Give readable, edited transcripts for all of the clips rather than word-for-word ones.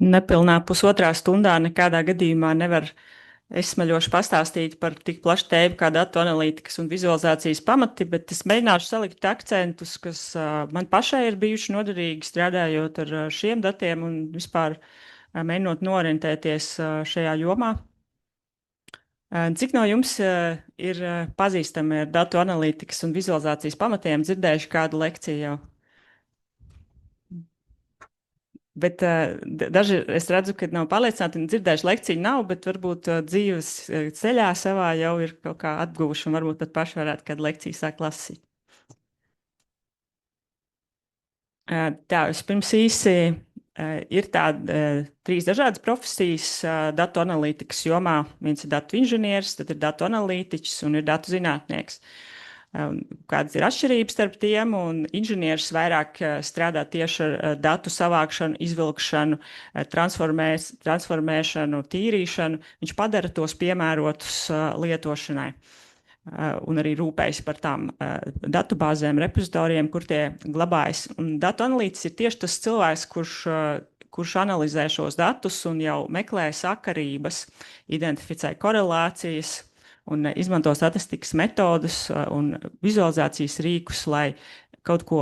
Nepilnā pusotrā stundā nekādā gadījumā nevar esmaļoši pastāstīt par tik plašu tēmu kā datu analītikas un vizualizācijas pamati, bet es mēģināšu salikt akcentus, kas man pašai ir bijuši noderīgi strādājot ar šiem datiem un vispār mēģinot norientēties šajā jomā. Cik no jums ir pazīstami ar datu analītikas un vizualizācijas pamatiem, dzirdējuši kādu lekciju jau? Bet daži es redzu, ka nav pārliecināti un dzirdējuši lekciju nav, bet varbūt dzīves ceļā savā jau ir kaut kā atguvuši un varbūt pat paši varētu kādu lekciju sākt lasīt. Tā, vispirms īsi ir tādi trīs dažādas profesijas datu analītikas jomā. Viens ir datu inženieris, tad ir datu analītiķis un ir datu zinātnieks. Kādas ir atšķirības starp tiem, un inženieris vairāk strādā tieši ar datu savākšanu, izvilkšanu, transformēšanu, tīrīšanu. Viņš padara tos piemērotus lietošanai un arī rūpējas par tām datubāzēm, repozitoriem, kur tie glabājas. Un datu analītiķis ir tieši tas cilvēks, kurš analizē šos datus un jau meklē sakarības, identificē korelācijas, un izmanto statistikas metodus un vizualizācijas rīkus, lai kaut ko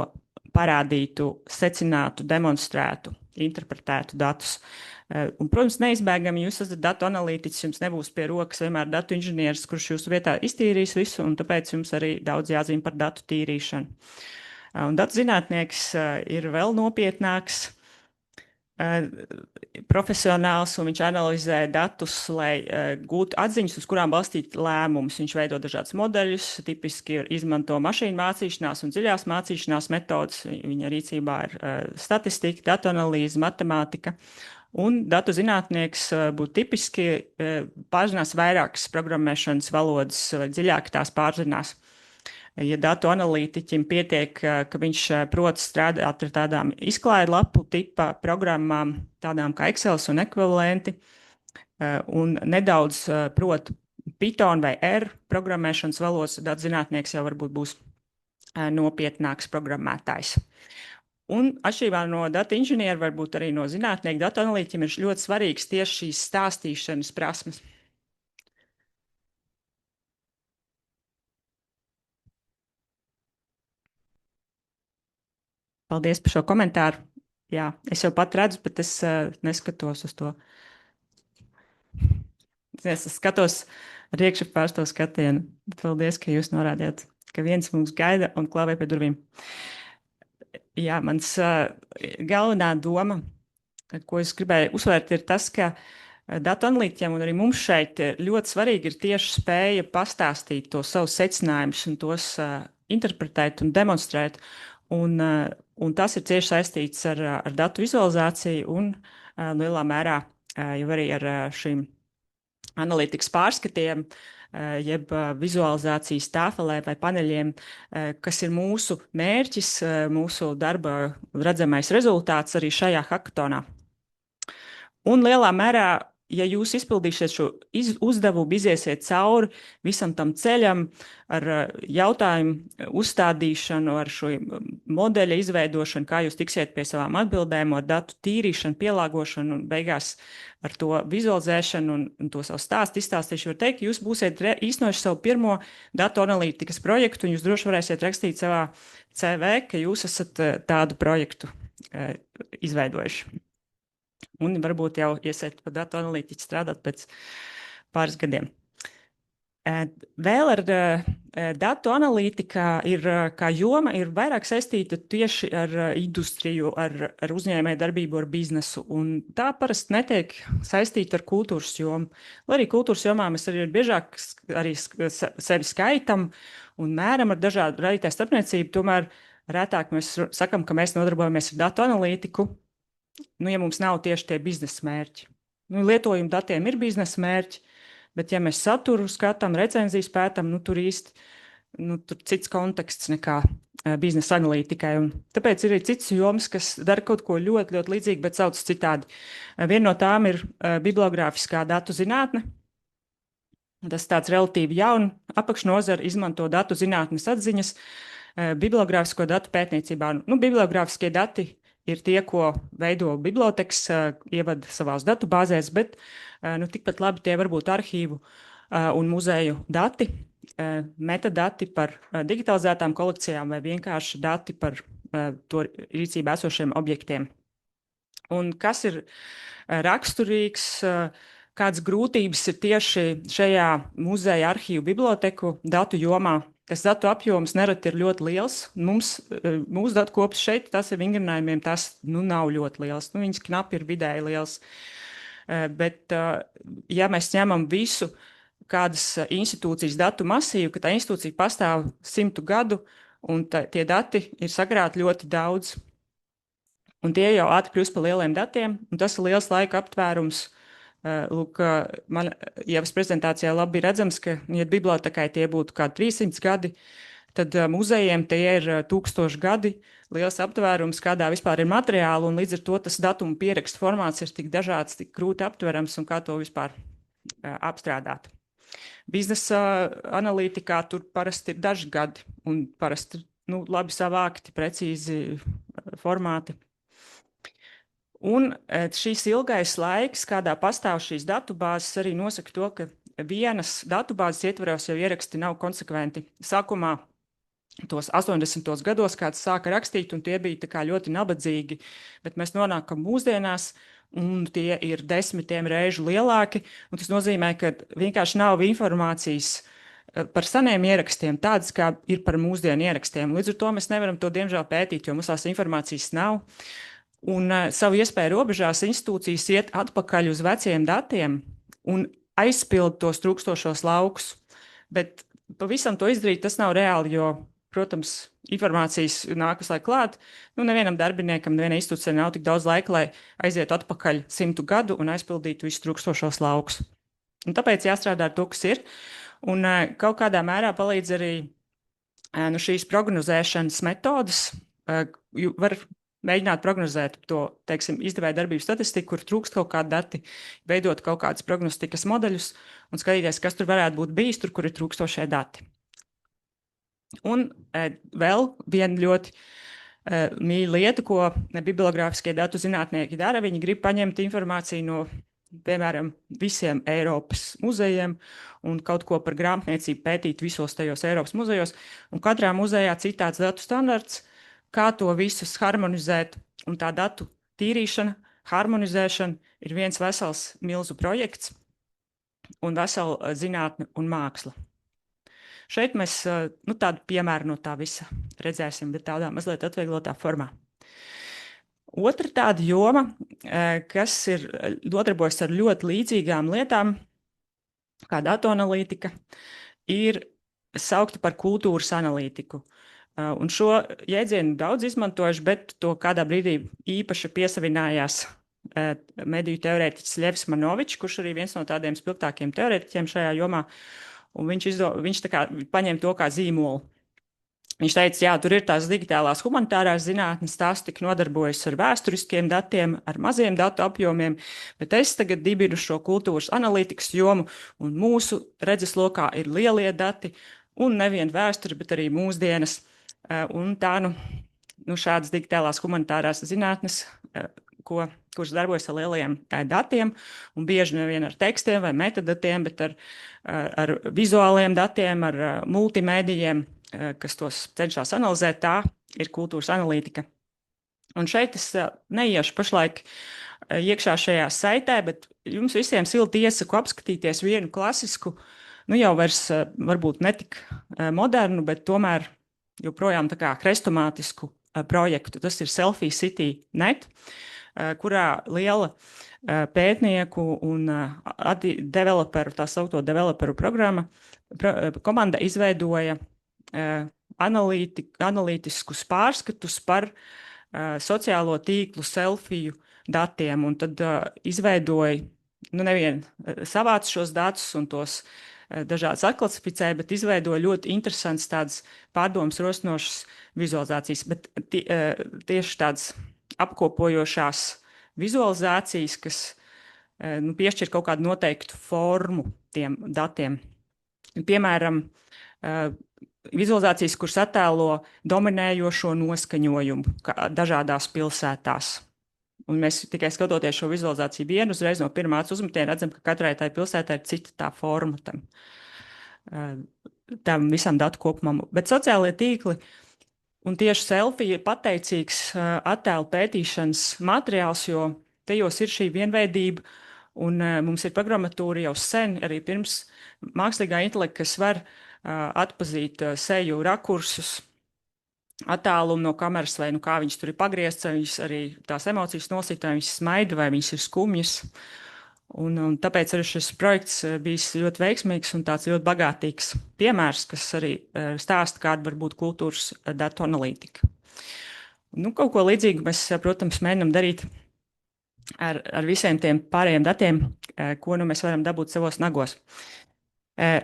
parādītu, secinātu, demonstrētu, interpretētu datus. Un, protams, neizbēgami jūs esat datu analītiķis, jums nebūs pie rokas vienmēr datu inženieris, kurš jūsu vietā iztīrīs visu, un tāpēc jums arī daudz jāzina par datu tīrīšanu. Un datu zinātnieks ir vēl nopietnāks profesionāls, un viņš analizē datus, lai gūtu atziņas, uz kurām balstīt lēmumus. Viņš veido dažādus modeļus, tipiski izmanto mašīnu mācīšanās un dziļās mācīšanās metodas. Viņa rīcībā ir statistika, datu analīze, matemātika. Un datu zinātnieks būtu tipiski pārzinās vairākas programmēšanas valodas, vai dziļāk tās pārzinās. Ja datu analītiķim pietiek, ka viņš prot strādāt ar tādām izklaidu lapu tipa programmām, tādām kā Excel un ekvivalenti, un nedaudz prot Python vai R programmēšanas valodas, datu zinātnieks jau varbūt būs nopietnāks programmētājs. Un atšķirībā no datu inženiera, varbūt arī no zinātnieka, datu analītiķim ir ļoti svarīgs tieši šīs stāstīšanas prasmes. Paldies par šo komentāru. Jā, es jau pat redzu, bet es neskatos uz to. Es skatos ar iekšā pārsto skatienu. Paldies, ka jūs norādījāt, ka viens mums gaida un klāvē pie durvīm. Jā, mans galvenā doma, ko es gribēju uzsvērt, ir tas, ka datu analītiķiem un arī mums šeit ļoti svarīgi ir tieši spēja pastāstīt tos savus secinājumus un tos interpretēt un demonstrēt. Un tas ir cieši saistīts ar datu vizualizāciju un lielā mērā jau arī ar šīm analītikas pārskatiem, jeb vizualizācijas tāfelē vai paneļiem, kas ir mūsu mērķis, mūsu darba redzamais rezultāts arī šajā hackathonā. Un lielā mērā, ja jūs izpildīsiet šo uzdevumu, iziesiet cauri visam tam ceļam ar jautājumu uzstādīšanu, ar šo modeļa izveidošanu, kā jūs tiksiet pie savām atbildēm, ar datu tīrīšanu, pielāgošanu un beigās ar to vizualizēšanu un to savu stāstu izstāstīšu, var teikt, jūs būsiet īstenojuši savu pirmo datu analītikas projektu, un jūs droši varēsiet rakstīt savā CV, ka jūs esat tādu projektu izveidojuši. Un varbūt jau iesiet par datu analītiķi strādāt pēc pāris gadiem. Vēl ar datu analītika kā joma ir vairāk saistīta tieši ar industriju, ar uzņēmēju darbību, ar biznesu. Un tā parasti netiek saistīta ar kultūras jomu. Lai arī kultūras jomā mēs arī biežāk arī sevi skaitam un mēram ar dažādu radītāju starpniecību, tomēr rētāk mēs sakam, ka mēs nodarbojamies ar datu analītiku. Ja mums nav tieši tie biznesa mērķi. Lietojumu datiem ir biznesa mērķi, bet ja mēs saturu skatām, recenzijas pētam, tur īsti tur cits konteksts nekā biznesa analītikai. Un tāpēc ir arī cits jomas, kas dara kaut ko ļoti, ļoti līdzīgu, bet sauc citādi. Viena no tām ir bibliogrāfiskā datu zinātne. Tas tāds relatīvi jauna apakšnozara, izmanto datu zinātnes atziņas bibliogrāfisko datu pētniecībā. Bibliogrāfiskie dati ir tie, ko veido biblioteks, ievada savās datubāzēs, bet tikpat labi tie var būt arhīvu un muzeju dati, metadati par digitalizētām kolekcijām vai vienkārši dati par to rīcībā esošiem objektiem. Un kas ir raksturīgs, kādas grūtības ir tieši šajā muzeja arhīvu biblioteku datu jomā? Tas datu apjoms nereti ir ļoti liels. Mūsu datu kops šeit, tas ir vingrinājumiem, tas nav ļoti liels. Viņas knapi ir vidēji liels. Bet, ja mēs ņemam visu kādas institūcijas datu masīvu, ka tā institūcija pastāv 100 gadu, un tie dati ir sakrāti ļoti daudz. Un tie jau ātri kļūst par lieliem datiem, un tas ir liels laika aptvērums. Lūk, man ievas prezentācijā labi redzams, ka, ja bibliotekai tie būtu kādi 300 gadi, tad muzejiem tie ir 1000 gadi, liels aptvērums, kādā vispār ir materiāli, un līdz ar to tas datuma pierakstu formāts ir tik dažāds, tik grūti aptverams, un kā to vispār apstrādāt. Biznesa analītikā tur parasti ir daži gadi, un parasti labi savākti, precīzi formāti. Un šīs ilgais laiks, kādā pastāv šīs datubāzes, arī nosaka to, ka vienas datubāzes ietvaros jau ieraksti nav konsekventi. Sākumā tos 80. gados kāds sāka rakstīt, un tie bija tā kā ļoti nabadzīgi, bet mēs nonākam mūsdienās, un tie ir 10 reižu lielāki, un tas nozīmē, ka vienkārši nav informācijas par seniem ierakstiem, tādas, kā ir par mūsdienu ierakstiem. Līdz ar to mēs nevaram to, diemžēl, pētīt, jo mums tās informācijas nav. Un savu iespēju robežās institūcijas iet atpakaļ uz veciem datiem un aizpild tos trūkstošos laukus. Bet pavisam to izdarīt, tas nav reāli, jo, protams, informācijas nākas, lai klāt. Nevienam darbiniekam, nevienai institūcijai nav tik daudz laika, lai aizietu atpakaļ 100 gadu un aizpildītu visus trūkstošos laukus. Un tāpēc jāstrādā ar to, kas ir. Un kaut kādā mērā palīdz arī šīs prognozēšanas metodas. Var mēģināt prognozēt to, teiksim, izdevēja darbību statistiku, kur trūkst kaut kādi dati, veidot kaut kādus prognostikas modeļus un skatīties, kas tur varētu būt bijis, tur, kur ir trūkstošie dati. Un vēl viena ļoti mīļa lieta, ko bibliogrāfiskie datu zinātnieki dara, viņi grib paņemt informāciju no, piemēram, visiem Eiropas muzejiem un kaut ko par grāmatniecību pētīt visos tajos Eiropas muzejos, un katrā muzejā citāds datu standarts, kā to visus harmonizēt, un tā datu tīrīšana, harmonizēšana ir viens vesels milzu projekts un vesela zinātne un māksla. Šeit mēs tādu piemēru no tā visa redzēsim, bet tādā mazliet atvieglotā formā. Otra tāda joma, kas ir nodarbojas ar ļoti līdzīgām lietām, kā datu analītika, ir saukta par kultūras analītiku. Un šo jēdzienu daudz izmantojuši, bet to kādā brīdī īpaši piesavinājās mediju teorētiķis Ļevs Manovičs, kurš arī viens no tādiem spilgtākiem teorētiķiem šajā jomā, un viņš tā kā paņēma to kā zīmolu. Viņš teica, jā, tur ir tās digitālās humanitārās zinātnes, tās tik nodarbojas ar vēsturiskiem datiem, ar maziem datu apjomiem, bet es tagad dibinu šo kultūras analītikas jomu, un mūsu redzeslokā ir lielie dati, un nevien vēsturi, bet arī mūsdienas. Un tā, šādas digitālās humanitārās zinātnes, kuras darbojas ar lieliem datiem, un bieži nevien ar tekstiem vai metadatiem, bet ar vizuāliem datiem, ar multimēdijiem, kas tos cenšas analizēt, tā ir kultūras analītika. Un šeit es neiešu pašlaik iekšā šajā saitē, bet jums visiem silti iesaku apskatīties vienu klasisku, jau vairs varbūt netik modernu, bet tomēr joprojām tā kā hrestomātisku projektu. Tas ir Selfie City.net, kurā liela pētnieku un developeru, tā saukto developeru komanda izveidoja analītiskus pārskatus par sociālo tīklu selfiju datiem, un tad izveidoja, nevien savāc šos datus un tos dažādas atklasificēja, bet izveidoja ļoti interesants tādas pārdomas rosinošas vizualizācijas, bet tieši tādas apkopojošās vizualizācijas, kas piešķir kaut kādu noteiktu formu tiem datiem. Piemēram, vizualizācijas, kuras attēlo dominējošo noskaņojumu dažādās pilsētās. Un mēs tikai skatoties šo vizualizāciju vienu, uzreiz no pirmā uzmetiena redzam, ka katrai tai pilsētai ir cita tā forma tam visam datu kopumam. Bet sociālie tīkli un tieši selfija ir pateicīgs attēlu pētīšanas materiāls, jo tajos ir šī vienveidība, un mums ir programmatūra jau sen, arī pirms mākslīgā intelekta, kas var atpazīt seju rakursus, attālumu no kameras, vai nu kā viņš tur ir pagriezts, vai viņš arī tās emocijas nosīt, vai viņš smaida, vai viņš ir skumjas. Un tāpēc arī šis projekts bijis ļoti veiksmīgs un tāds ļoti bagātīgs piemērs, kas arī stāsta, kāda var būt kultūras datu analītika. Nu, kaut ko līdzīgu mēs, protams, mēģinam darīt ar visiem tiem pārējiem datiem, ko nu mēs varam dabūt savos nagos.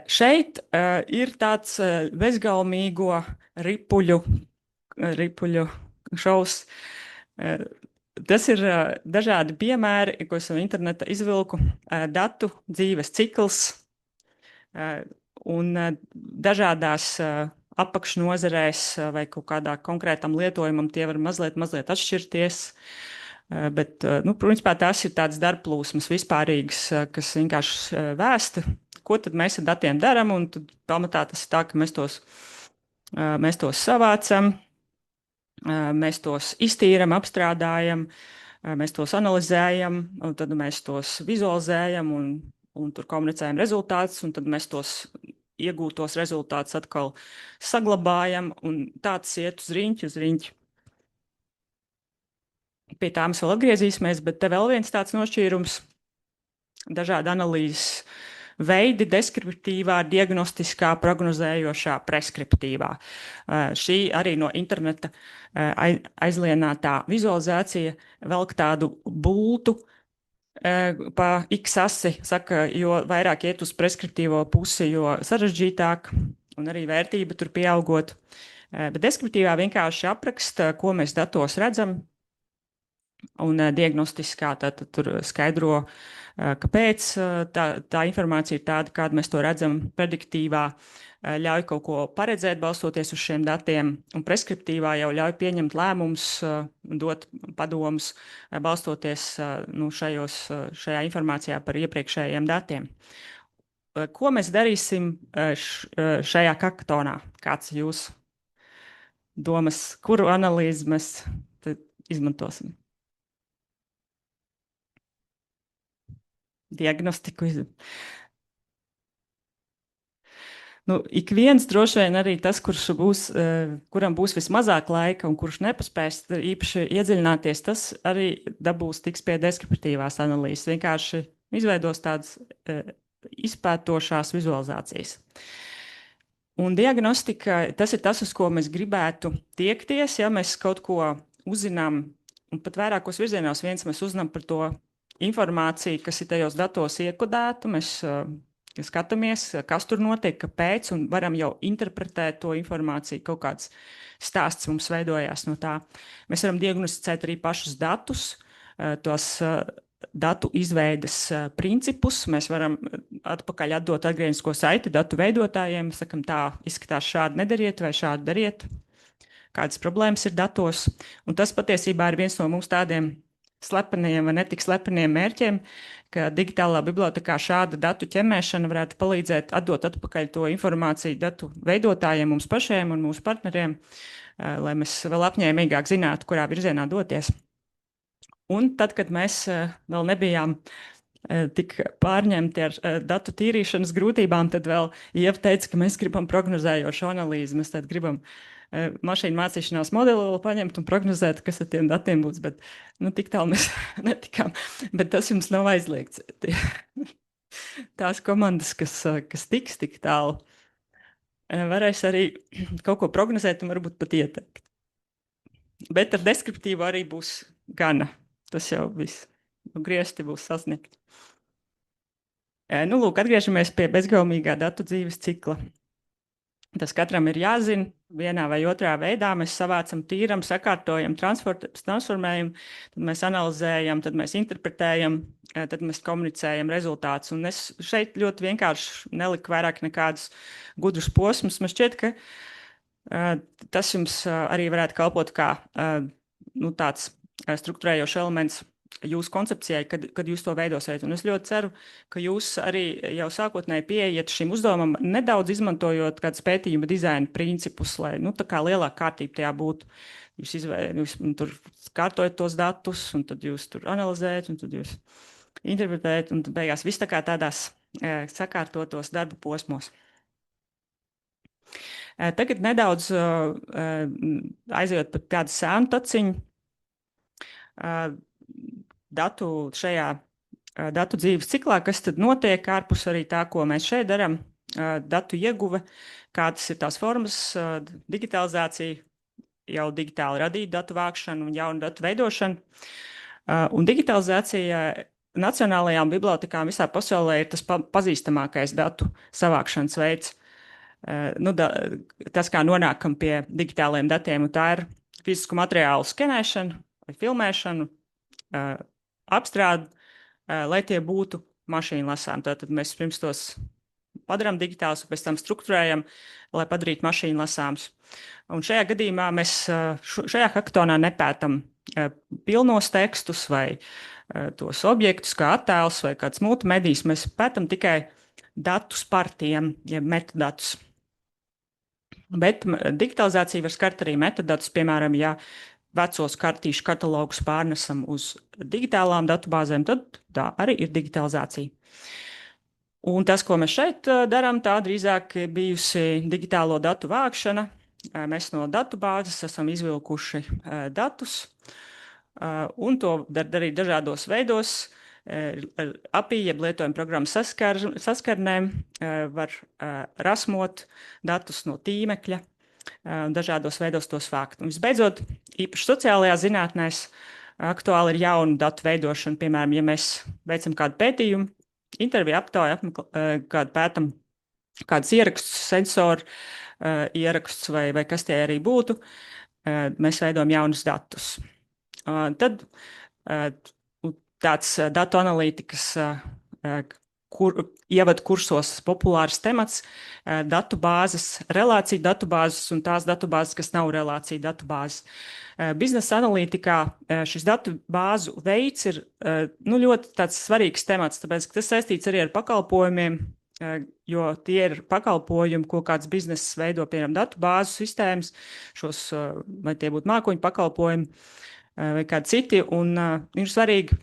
Šeit ir tāds bezgalmīgo ripuļu šovs. Tas ir dažādi piemēri, ko es no interneta izvilku, datu dzīves cikls un dažādās apakšnozarēs vai kaut kādā konkrētam lietojumam tie var mazliet atšķirties. Bet, nu, principā tās ir tādas darbplūsmas vispārīgas, kas vienkārši vēsta, ko tad mēs ar datiem daram, un tad pamatā tas ir tā, ka mēs tos savācam, mēs tos iztīram, apstrādājam, mēs tos analizējam, un tad mēs tos vizualizējam un tur komunicējam rezultātus, un tad mēs tos iegūtos rezultātus atkal saglabājam, un tāds iet uz riņķi. Pie tā mēs vēl atgriezīsimies, bet te vēl viens tāds nošķīrums. Dažādi analīzes veidi, deskriptīvā, diagnostiskā, prognozējošā, preskriptīvā. Šī arī no interneta aizlienātā vizualizācija velk tādu bultu pa x-asi, saka, jo vairāk iet uz preskriptīvo pusi, jo sarežģītāk un arī vērtība tur pieaugot. Bet deskriptīvā vienkārši apraksta, ko mēs datos redzam, un diagnostiskā tad tur skaidro, kāpēc tā informācija ir tāda, kāda mēs to redzam. Prediktīvā ļauj kaut ko paredzēt, balstoties uz šiem datiem, un preskriptīvā jau ļauj pieņemt lēmumus, dot padomus, balstoties šajā informācijā par iepriekšējiem datiem. Ko mēs darīsim šajā hackathonā? Kāds jūs domas, kuru analīzi mēs izmantosim? Diagnostiku. Nu, ik viens droši vien arī tas, kuram būs vismazāk laika un kurš nepaspēs īpaši iedziļināties, tas arī tiks pie deskriptīvās analīzes. Vienkārši izveidos tādas izpētošās vizualizācijas. Un diagnostika, tas ir tas, uz ko mēs gribētu tiekties, ja mēs kaut ko uzzinām, un pat vairākos virzienos mēs uzzinām par to informāciju, kas ir tajos datos iekodēta, mēs skatāmies, kas tur notiek, kāpēc, un varam jau interpretēt to informāciju, kaut kāds stāsts mums veidojās no tā. Mēs varam diagnosticēt arī pašus datus, tos datu izveides principus, mēs varam atpakaļ atdot atgrieznisko saiti datu veidotājiem, sakam, tā izskatās šādi nedariet vai šādi dariet, kādas problēmas ir datos, un tas patiesībā ir viens no mums tādiem slepeniem vai netik slepeniem mērķiem, ka digitālā bibliotekā šāda datu ķemmēšana varētu palīdzēt atdot atpakaļ to informāciju datu veidotājiem, mums pašiem un mūsu partneriem, lai mēs vēl apņēmīgāk zinātu, kurā virzienā doties. Un tad, kad mēs vēl nebijām tik pārņemti ar datu tīrīšanas grūtībām, tad vēl Ieva teica, ka mēs gribam prognozējošu analīzi, mēs tad gribam mašīnu mācīšanās modeli vēl paņemt un prognozēt, kas ar tiem datiem būs, bet tik tālu mēs netikām. Bet tas jums nav aizliegts. Tās komandas, kas tiks tik tālu, varēs arī kaut ko prognozēt un varbūt pat ieteikt. Bet ar deskriptīvu arī būs gana. Tas jau viss. Griezti būs sasniegti. Lūk, atgriežamies pie bezgaumīgā datu dzīves cikla. Tas katram ir jāzina vienā vai otrā veidā. Mēs savācam, tīram, sakārtojam, transformējam, tad mēs analizējam, tad mēs interpretējam, tad mēs komunicējam rezultātus. Un es šeit ļoti vienkārši neliku vairāk nekādus gudrus posmus. Man šķiet, ka Tas jums arī varētu kalpot kā nu, tāds struktūrējošs elements jūsu koncepcijai, kad jūs to veidosiet. Un es ļoti ceru, ka jūs arī jau sākotnēji pieiet šim uzdevumam, nedaudz izmantojot kādus pētījuma dizaina principus, lai nu, tā kā lielāka kārtība tajā būtu. Jūs tur kārtojat tos datus, un tad jūs tur analizējat, un tad jūs interpretējat, un tad beigās viss tā kā tādās sakārtotos darba posmos. Tagad nedaudz aizejot pat kādu sēnu taciņu datu šajā datu dzīves ciklā, kas tad notiek ārpus arī tā, ko mēs šeit darām, datu ieguve, kādas ir tās formas, digitalizācija, jau digitāli radīta datu vākšana un jaunu datu veidošana. Un digitalizācija nacionālajām bibliotekām visā pasaulē ir tas pazīstamākais datu savākšanas veids. Tas, kā nonākam pie digitāliem datiem, un tā ir fizisku materiālu skenēšana vai filmēšana, apstrāde, lai tie būtu mašīnu lasām. Tātad mēs pirms tos padarām digitālus, un pēc tam strukturējam, lai padarītu mašīnu lasāms. Un šajā gadījumā mēs šajā hackathonā nepētam pilnos tekstus vai tos objektus kā attēlus vai kāds multimedijas. Mēs pētam tikai datus par tiem, jeb metadatus. Bet digitalizācija var skart arī metadatus, piemēram, ja vecos kartīšu katalogus pārnesam uz digitālām datubāzēm, tad tā arī ir digitalizācija. Un tas, ko mēs šeit darām, tā drīzāk bijusi digitālo datu vākšana. Mēs no datubāzes esam izvilkuši datus, un to darīt dažādos veidos. API, jeb lietojuma programmas saskarnēm, var rasmot datus no tīmekļa, dažādos veidos tos vākt. Un visbeidzot, īpaši sociālajā zinātnēs aktuāli ir jaunu datu veidošana. Piemēram, ja mēs veicam kādu pētījumu, interviju aptauju, kādu pētam kādus ierakstus, sensoru ierakstus vai kas tie arī būtu, mēs veidojam jaunus datus. Tad tāds datu analītikas ievada kursos populārs temats, datubāzes, relāciju datubāzes un tās datubāzes, kas nav relāciju datubāzes. Biznesa analītikā šis datubāzu veids ir ļoti tāds svarīgs temats, tāpēc, ka tas saistīts arī ar pakalpojumiem, jo tie ir pakalpojumi, ko kāds bizness veido, piemēram, datubāzu sistēmas, šos, vai tie būtu mākoņu pakalpojumi vai kādi citi, un ir svarīgi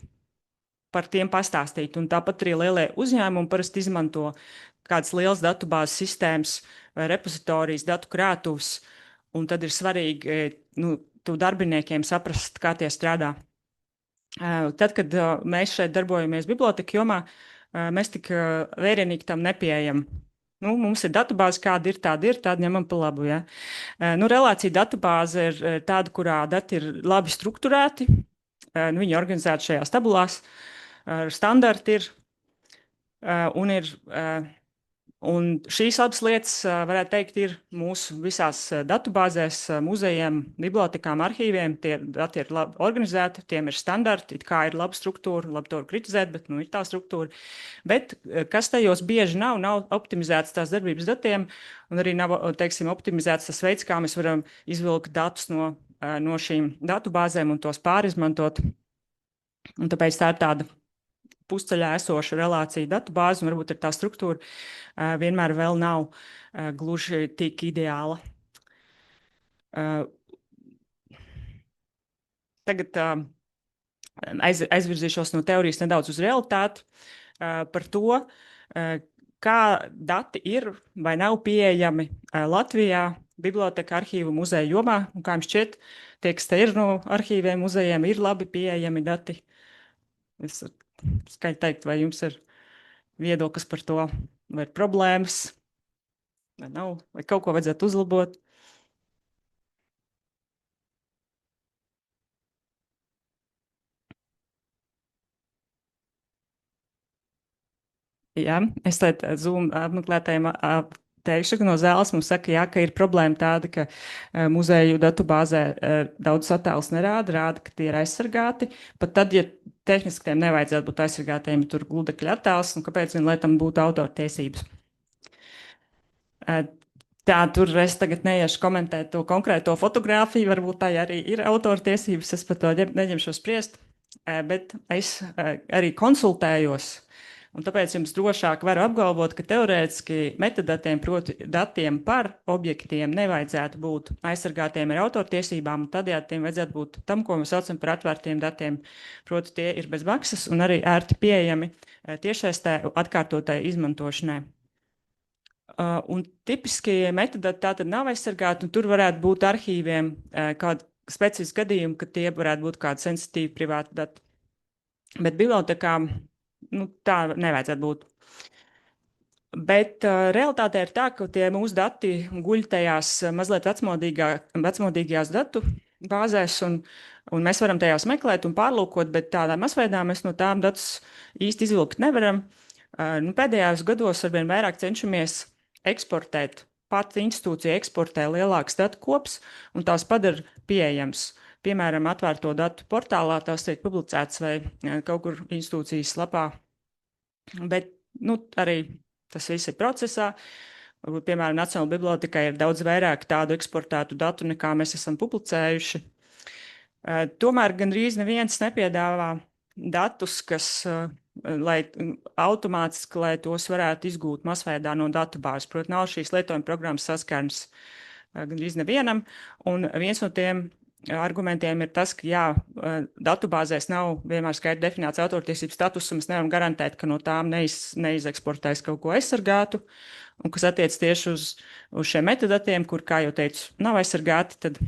par tiem pastāstīt. Un tāpat arī lielie uzņēmumi parasti izmanto kādas lielas datubāzes sistēmas vai repozitorijas, datu krātuves, un tad ir svarīgi tu darbiniekiem saprast, kā tie strādā. Tad, kad mēs šeit darbojamies biblioteka jomā, mēs tik vērienīgi tam nepieejam. Mums ir datubāze, kāda ir, tāda ņemam pa labu. Ja? Relācija datubāze ir tāda, kurā dati ir labi strukturēti, viņi ir organizēti šajās tabulās, standarti ir, un šīs abas lietas, varētu teikt, ir mūsu visās datubāzēs, muzejiem, bibliotekām, arhīviem. Tie dati ir labi organizēti, tiem ir standarti, it kā ir laba struktūra, labi to var kritizēt, bet ir tā struktūra. Bet kas tajos bieži nav optimizēts tās darbības datiem, un arī nav, teiksim, optimizēts tas veids, kā mēs varam izvilkt datus no šīm datubāzēm un tos pārizmantot. Un tāpēc tā ir tāda pusceļā esoša relācija datubāze, un varbūt tā struktūra vienmēr vēl nav gluži tik ideāla. Tagad aizvirzīšos no teorijas nedaudz uz realitāti par to, kā dati ir vai nav pieejami Latvijā, biblioteka, arhīvu, muzeja jomā, un kā jums šķiet, tie, kas te ir no arhīviem, muzejiem, ir labi pieejami dati. Es skaļi teikt, vai jums ir viedoklis par to, vai ir problēmas, vai nav, vai kaut ko vajadzētu uzlabot. Jā, es teicu, Zoom apmeklētājiem teikšu, ka no zāles mums saka, jā, ka ir problēma tāda, ka muzeju datubāzē daudz attēlus nerāda, ka tie ir aizsargāti. Pat tad, ja tehniski tiem nevajadzētu būt aizsargātiem, ja tur gludekļa attēls, un kāpēc, lai tam būtu autortiesības. Tā, tur es tagad neiešu komentēt to konkrēto fotografiju, varbūt tā arī ir autortiesības, es par to neņemšu spriest, bet es arī konsultējos, un tāpēc jums drošāk varu apgalvot, ka teorētiski metadatiem, proti datiem par objektiem, nevajadzētu būt aizsargātiem ar autortiesībām, un tādējādi tiem vajadzētu būt tam, ko mēs saucam par atvērtiem datiem, proti tie ir bez maksas un arī ērti pieejami tiešsaistē atkārtotai izmantošanai. Un tipiskie metodati tātad nav aizsargāti, un tur varētu būt arhīviem kādi specifiski gadījumi, ka tie varētu būt kādi sensitīvi privāti dati. Bet bibliotekām tā nevajadzētu būt. Bet realitāte ir tā, ka tie mūsu dati guļ tajās mazliet vecmodīgajās datu bāzēs, un mēs varam tajās meklēt un pārlūkot, bet tādā masveidā mēs no tām datus īsti izvilkt nevaram. Pēdējos gados arvien vairāk cenšamies eksportēt. Pati institūcija eksportē lielākas datu kopas un tās padara pieejams. Piemēram, atvērto datu portālā tās tiek publicētas vai kaut kur institūcijas lapā. Bet arī tas viss ir procesā. Piemēram, Nacionālajai bibliotekai ir daudz vairāk tādu eksportētu datu, nekā mēs esam publicējuši. Tomēr gandrīz neviens nepiedāvā datus, kas lai automātiski, lai tos varētu izgūt masveidā no datubāzes. Protams, nav šīs lietojuma programmas saskarnes gandrīz nevienam, un viens no tiem argumentiem ir tas, ka jā, datubāzēs nav vienmēr skaidri definēts autortiesību status, un mēs nevaram garantēt, ka no tām neizeksportēs kaut ko aizsargātu, un kas attiec tieši uz šiem metadatiem, kur, kā jau teicu, nav aizsargāti, tad,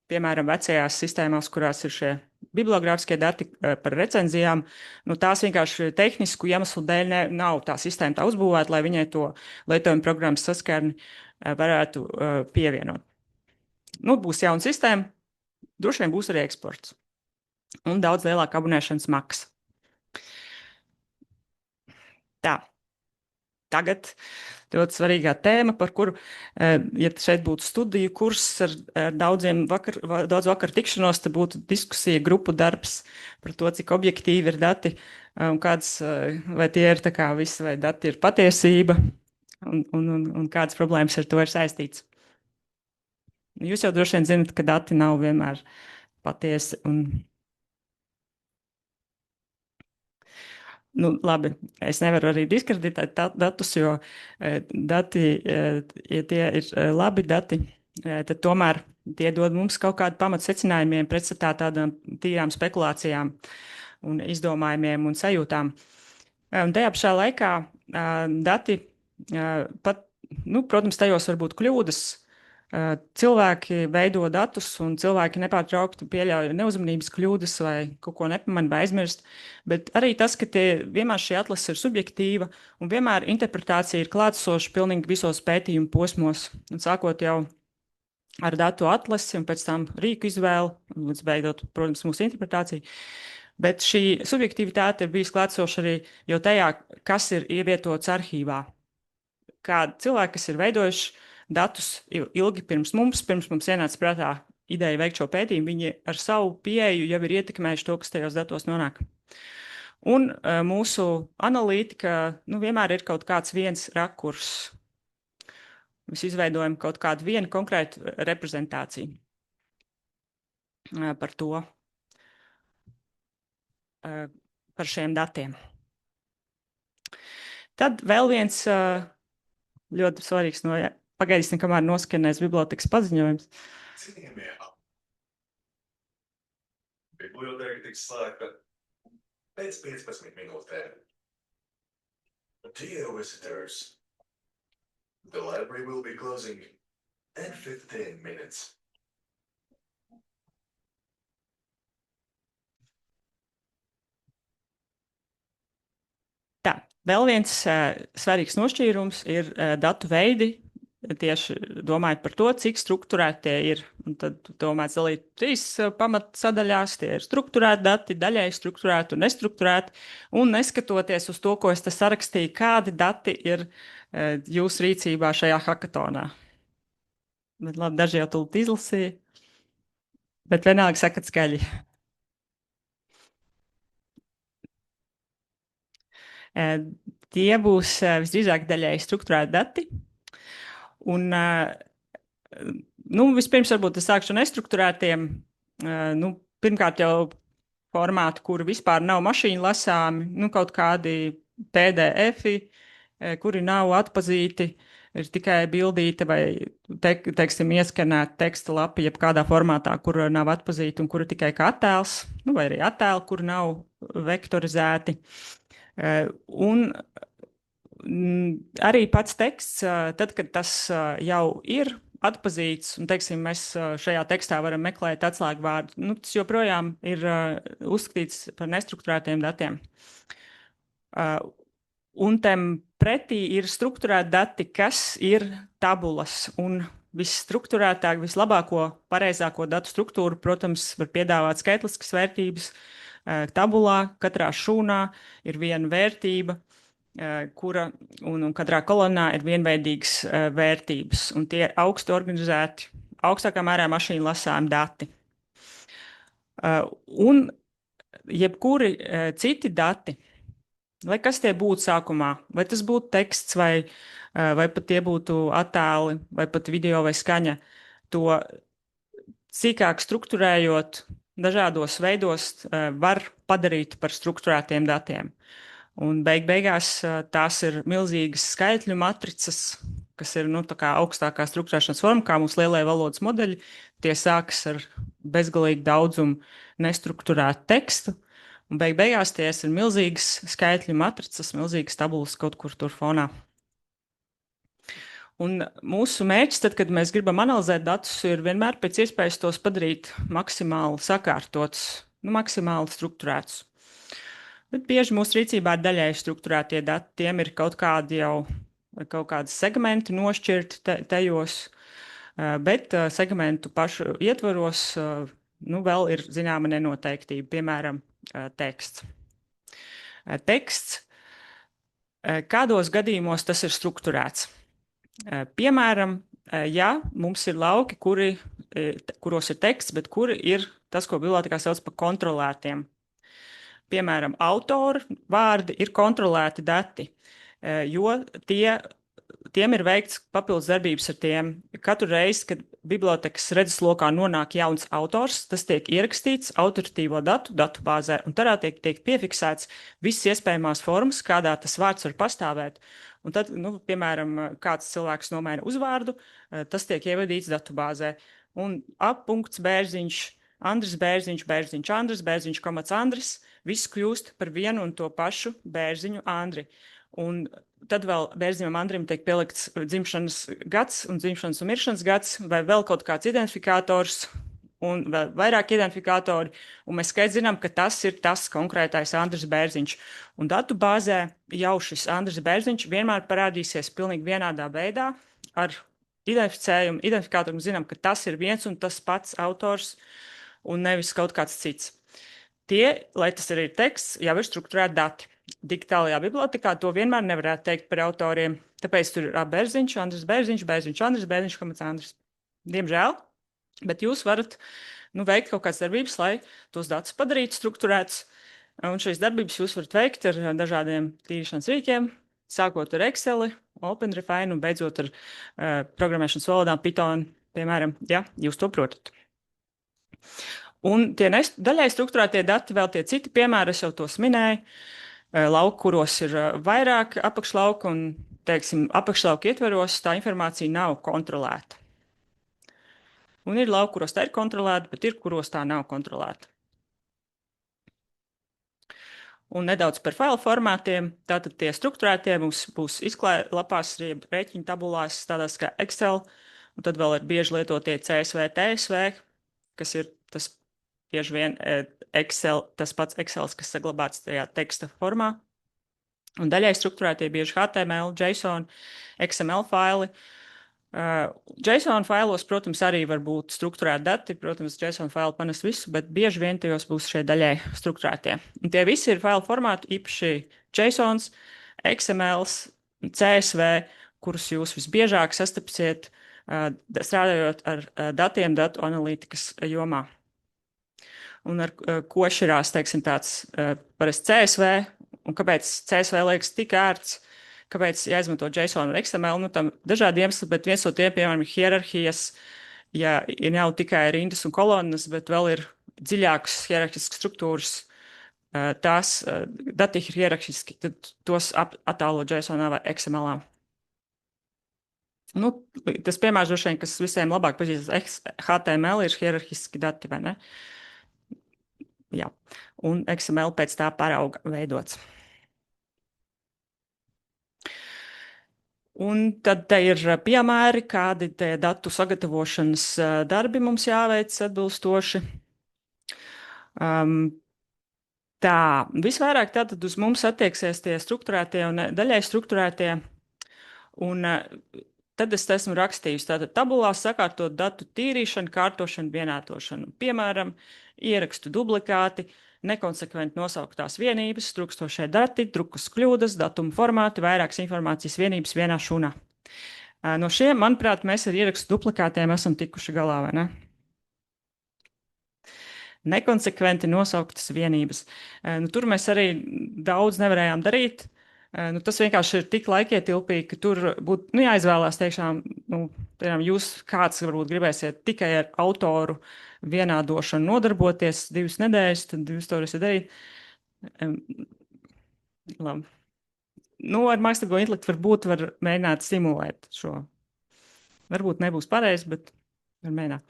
piemēram, vecajās sistēmās, kurās ir šie bibliogrāfiskie dati par recenzijām, tās vienkārši tehnisku iemeslu dēļ nav tā sistēma tā uzbūvēta, lai viņai to lietojuma programmas saskarni varētu pievienot. Būs jauna sistēma, droši vien būs arī eksports un daudz lielāka abonēšanas maksa. Tā. Tagad ļoti svarīgā tēma, par kuru, ja šeit būtu studiju kurs ar daudz vakar tikšanos, tad būtu diskusija, grupu darbs par to, cik objektīvi ir dati, un kāds, vai tie ir tā kā visi, vai dati ir patiesība, un kādas problēmas ar to ir saistīts. Jūs jau droši vien zinat, ka dati nav vienmēr patiesi, labi, es nevaru arī diskreditēt datus, jo dati, ja tie ir labi dati, tad tomēr tie dod mums kaut kādu pamatu secinājumiem pretstatā tādām tīrām spekulācijām un izdomājumiem un sajūtām. Un tajā pašā laikā dati pat, protams, tajos var būt kļūdas. Cilvēki veido datus, un cilvēki nepārtraukti pieļauj neuzmanības kļūdas vai kaut ko nepamanā vai aizmirst. Bet arī tas, ka vienmēr šī atlase ir subjektīva un vienmēr interpretācija ir klātsoša pilnīgi visos pētījumu posmos. Un sākot jau ar datu atlasi un pēc tam rīku izvēli, un līdz beidzot, protams, mūsu interpretācija. Bet šī subjektivitāte ir bijis klātsoša arī jau tajā, kas ir ievietots arhīvā. Kā cilvēki, kas ir veidojuši datus ilgi pirms mums ienāca prātā ideja veikt šo pētījumu, viņi ar savu pieeju jau ir ietekmējuši to, kas tajos datos nonāk. Un mūsu analītika vienmēr ir kaut kāds viens rakurs. Mēs izveidojam kaut kādu vienu konkrētu reprezentāciju par to, par šiem datiem. Tad vēl viens ļoti svarīgs pagaidīsim, kamēr noskanēs bibliotekas paziņojums. Cienījamie, biblioteka tiks slēgta pēc 15 minūtēm. Dear visitors, the library will be closing in 15 minutes. Tā, vēl viens svarīgs nošķīrums ir datu veidi, tieši domājot par to, cik strukturēti tie ir. Un tad to mēdz dalīt 3 pamatsadaļās. Tie ir strukturēti dati, daļai strukturēti un nestrukturēti. Un neskatoties uz to, ko es te sarakstīju, kādi dati ir jūsu rīcībā šajā hackathonā. Bet labi, daži jau tūlīt izlasīja. Bet vienalga sakat skaļi. Tie būs visdrīzāk daļai strukturēti dati. Un, vispirms varbūt es sākšu ar nestruktūrētiem. Pirmkārt jau formāti, kuri vispār nav mašīnu lasāmi, kaut kādi PDF-i, kuri nav atpazīti, ir tikai bildīte vai, teiksim, ieskanēta teksta lapa, jeb kādā formātā, kur nav atpazīta un kura tikai kā attēls, vai arī attēli, kuri nav vektorizēti. Un arī pats teksts, tad, kad tas jau ir atpazīts, un, teiksim, mēs šajā tekstā varam meklēt atslēgvārdu, tas joprojām ir uzskatīts par nestruktūrētiem datiem. Un tam pretī ir strukturēti dati, kas ir tabulas, un visstruktūrētāk, vislabāko, pareizāko datu struktūru, protams, var piedāvāt skaitliskas vērtības. Tabulā katrā šūnā ir viena vērtība, kura un katrā kolonnā ir vienveidīgas vērtības, un tie ir augsti organizēti, augstākā mērā mašīnu lasāmi dati. Un jebkuri citi dati, lai kas tie būtu sākumā, vai tas būtu teksts, vai pat tie būtu attēli, vai pat video vai skaņa, to sīkāk strukturējot dažādos veidos var padarīt par strukturētiem datiem. Un beigās tās ir milzīgas skaitļu matricas, kas ir tā kā augstākā struktūrēšanas forma, kā mūsu lielie valodas modeļi. Tie sākas ar bezgalīgu daudzumu nestruktūrētu tekstu, un beigās tie ir milzīgas skaitļu matricas, milzīgas tabulas kaut kur tur fonā. Un mūsu mērķis, tad, kad mēs gribam analizēt datus, ir vienmēr pēc iespējas tos padarīt maksimāli sakārtotus, maksimāli strukturētus. Bet bieži mūsu rīcībā ir daļēji strukturētie dati, tiem ir kaut kādi segmenti nošķirti tajos, bet segmentu pašu ietvaros vēl ir zināma nenoteiktība, piemēram, teksts. Teksts, kādos gadījumos tas ir strukturēts? Piemēram, ja mums ir lauki, kuros ir teksts, bet kuri ir tas, ko bibliotēkā sauc par kontrolētiem. Piemēram, autora vārdi ir kontrolēti dati, jo tiem ir veikts papildus darbības ar tiem. Katru reizi, kad bibliotēkas redzeslokā nonāk jauns autors, tas tiek ierakstīts autoritīvo datu bāzē, un tādā tiek piefiksēts visas iespējamās formas, kādā tas vārds var pastāvēt. Un tad, piemēram, kāds cilvēks nomaina uzvārdu, tas tiek ievadīts datubāzē. Un appunkts Bērziņš, Andris Bērziņš, Bērziņš Andris, Bērziņš komats Andris, viss kļūst par vienu un to pašu Bērziņu Andri. Un tad vēl Bērziņam Andrim tiek pielikts dzimšanas gads un dzimšanas un miršanas gads, vai vēl kaut kāds identifikators, un vēl vairāk identifikātori, un mēs skaidri zinām, ka tas ir tas konkrētais Andris Bērziņš. Un datu bāzē jau šis Andris Bērziņš vienmēr parādīsies pilnīgi vienādā veidā ar identificējumu. Identifikātoru mēs zinām, ka tas ir viens un tas pats autors un nevis kaut kāds cits. Tie, lai tas arī ir teksts, jau ir strukturēti dati. Digitālajā bibliotēkā to vienmēr nevarētu teikt par autoriem, tāpēc tur ir Bērziņš, Andris Bērziņš, Bērziņš Andris, Bērziņš komats Andris. Diemžēl. Bet jūs varat veikt kaut kādas darbības, lai tos datus padarītu strukturētus. Un šīs darbības jūs varat veikt ar dažādiem tīrīšanas rīkiem, sākot ar Excel, OpenRefine un beidzot ar programmēšanas valodām Python, piemēram, ja jūs to protat. Un tie daļai strukturētie dati, vēl tie citi piemēri, es jau tos minēju, lauku, kuros ir vairāk apakšlauku un, teiksim, apakšlauku ietveros tā informācija nav kontrolēta. Un ir lauki, kuros tā ir kontrolēta, bet ir, kuros tā nav kontrolēta. Un nedaudz par failu formātiem. Tātad tie strukturētie mums būs izklājas rēķinu tabulās, tādās kā Excel, un tad vēl ir bieži lietotie CSV, TSV, kas ir tas bieži vien Excel, tas pats Excel, kas saglabāts tajā teksta formā. Un daļai strukturētie bieži HTML, JSON, XML faili. JSON failos, protams, arī var būt strukturēti dati. Protams, JSON faili panes visu, bet bieži vien tajos būs šie daļai strukturētie. Un tie visi ir failu formāti, īpaši JSONs, XMLs, CSV, kurus jūs visbiežāk sastapsiet strādājot ar datiem datu analītikas jomā. Un ar ko šķirās, teiksim, tāds parasti CSV, un kāpēc CSV liekas tik ērts? kāpēc jāizmanto JSON un XML, nu tam dažādi iemesli, bet viens no tiem, piemēram, ir hierarhijas, ja ir nav tikai rindas un kolonnas, bet vēl ir dziļākas hierarhiskas struktūras, tās dati ir hierarhiski, tad tos attēlo JSON vai XML. Nu, tas piemērs droši vien, kas visiem labāk pazīstams, HTML ir hierarhiski dati, vai ne? Jā, un XML pēc tā parauga veidots. Un tad te ir piemēri, kādi te datu sagatavošanas darbi mums jāveic atbilstoši. Tā, visvairāk tātad uz mums attieksies tie strukturētie un daļai strukturētie. Un tad es esmu rakstījis tātad tabulās sakārtot datu tīrīšanu, kārtošanu, vienātošanu. Piemēram, ierakstu duplikāti, nekonsekventi nosauktās vienības, trūkstošie dati, drukas kļūdas, datuma formāti, vairākas informācijas vienības vienā šunā. No šiem, manuprāt, mēs ar ierakstu duplikātiem esam tikuši galā, vai ne? Nekonsekventi nosauktas vienības. Nu, tur mēs arī daudz nevarējām darīt. Nu, tas vienkārši ir tik laikietilpīgi, ka tur būtu jāizvēlās tiešām, piemēram, jūs kāds varbūt gribēsiet tikai ar autoru vienādošanu nodarboties 2 nedēļas, tad jūs to varēsiet darīt. Labi. Nu, ar mākslīgo intelektu varbūt var mēģināt simulēt šo. Varbūt nebūs pareizi, bet var mēģināt.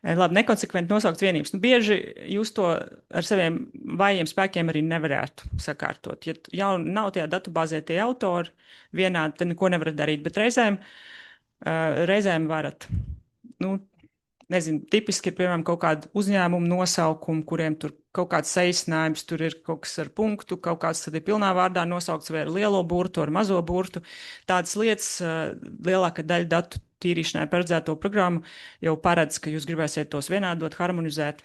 Labi, nekonsekventi nosaukts vienības. Nu, bieži jūs to ar saviem vājiem spēkiem arī nevarētu sakārtot. Ja jau nav tajā datubāzē tie autori vienādi, tad neko nevarat darīt, bet reizēm varat. Nu, nezinu, tipiski ir, piemēram, kaut kāda uzņēmuma nosaukuma, kuriem tur kaut kāds saīsinājums, tur ir kaut kas ar punktu, kaut kāds tad ir pilnā vārdā nosaukts vai ar lielo burtu, ar mazo burtu. Tādas lietas lielākā daļa datu tīrīšanai paredzēto programmu jau paredz, ka jūs gribēsiet tos vienādot, harmonizēt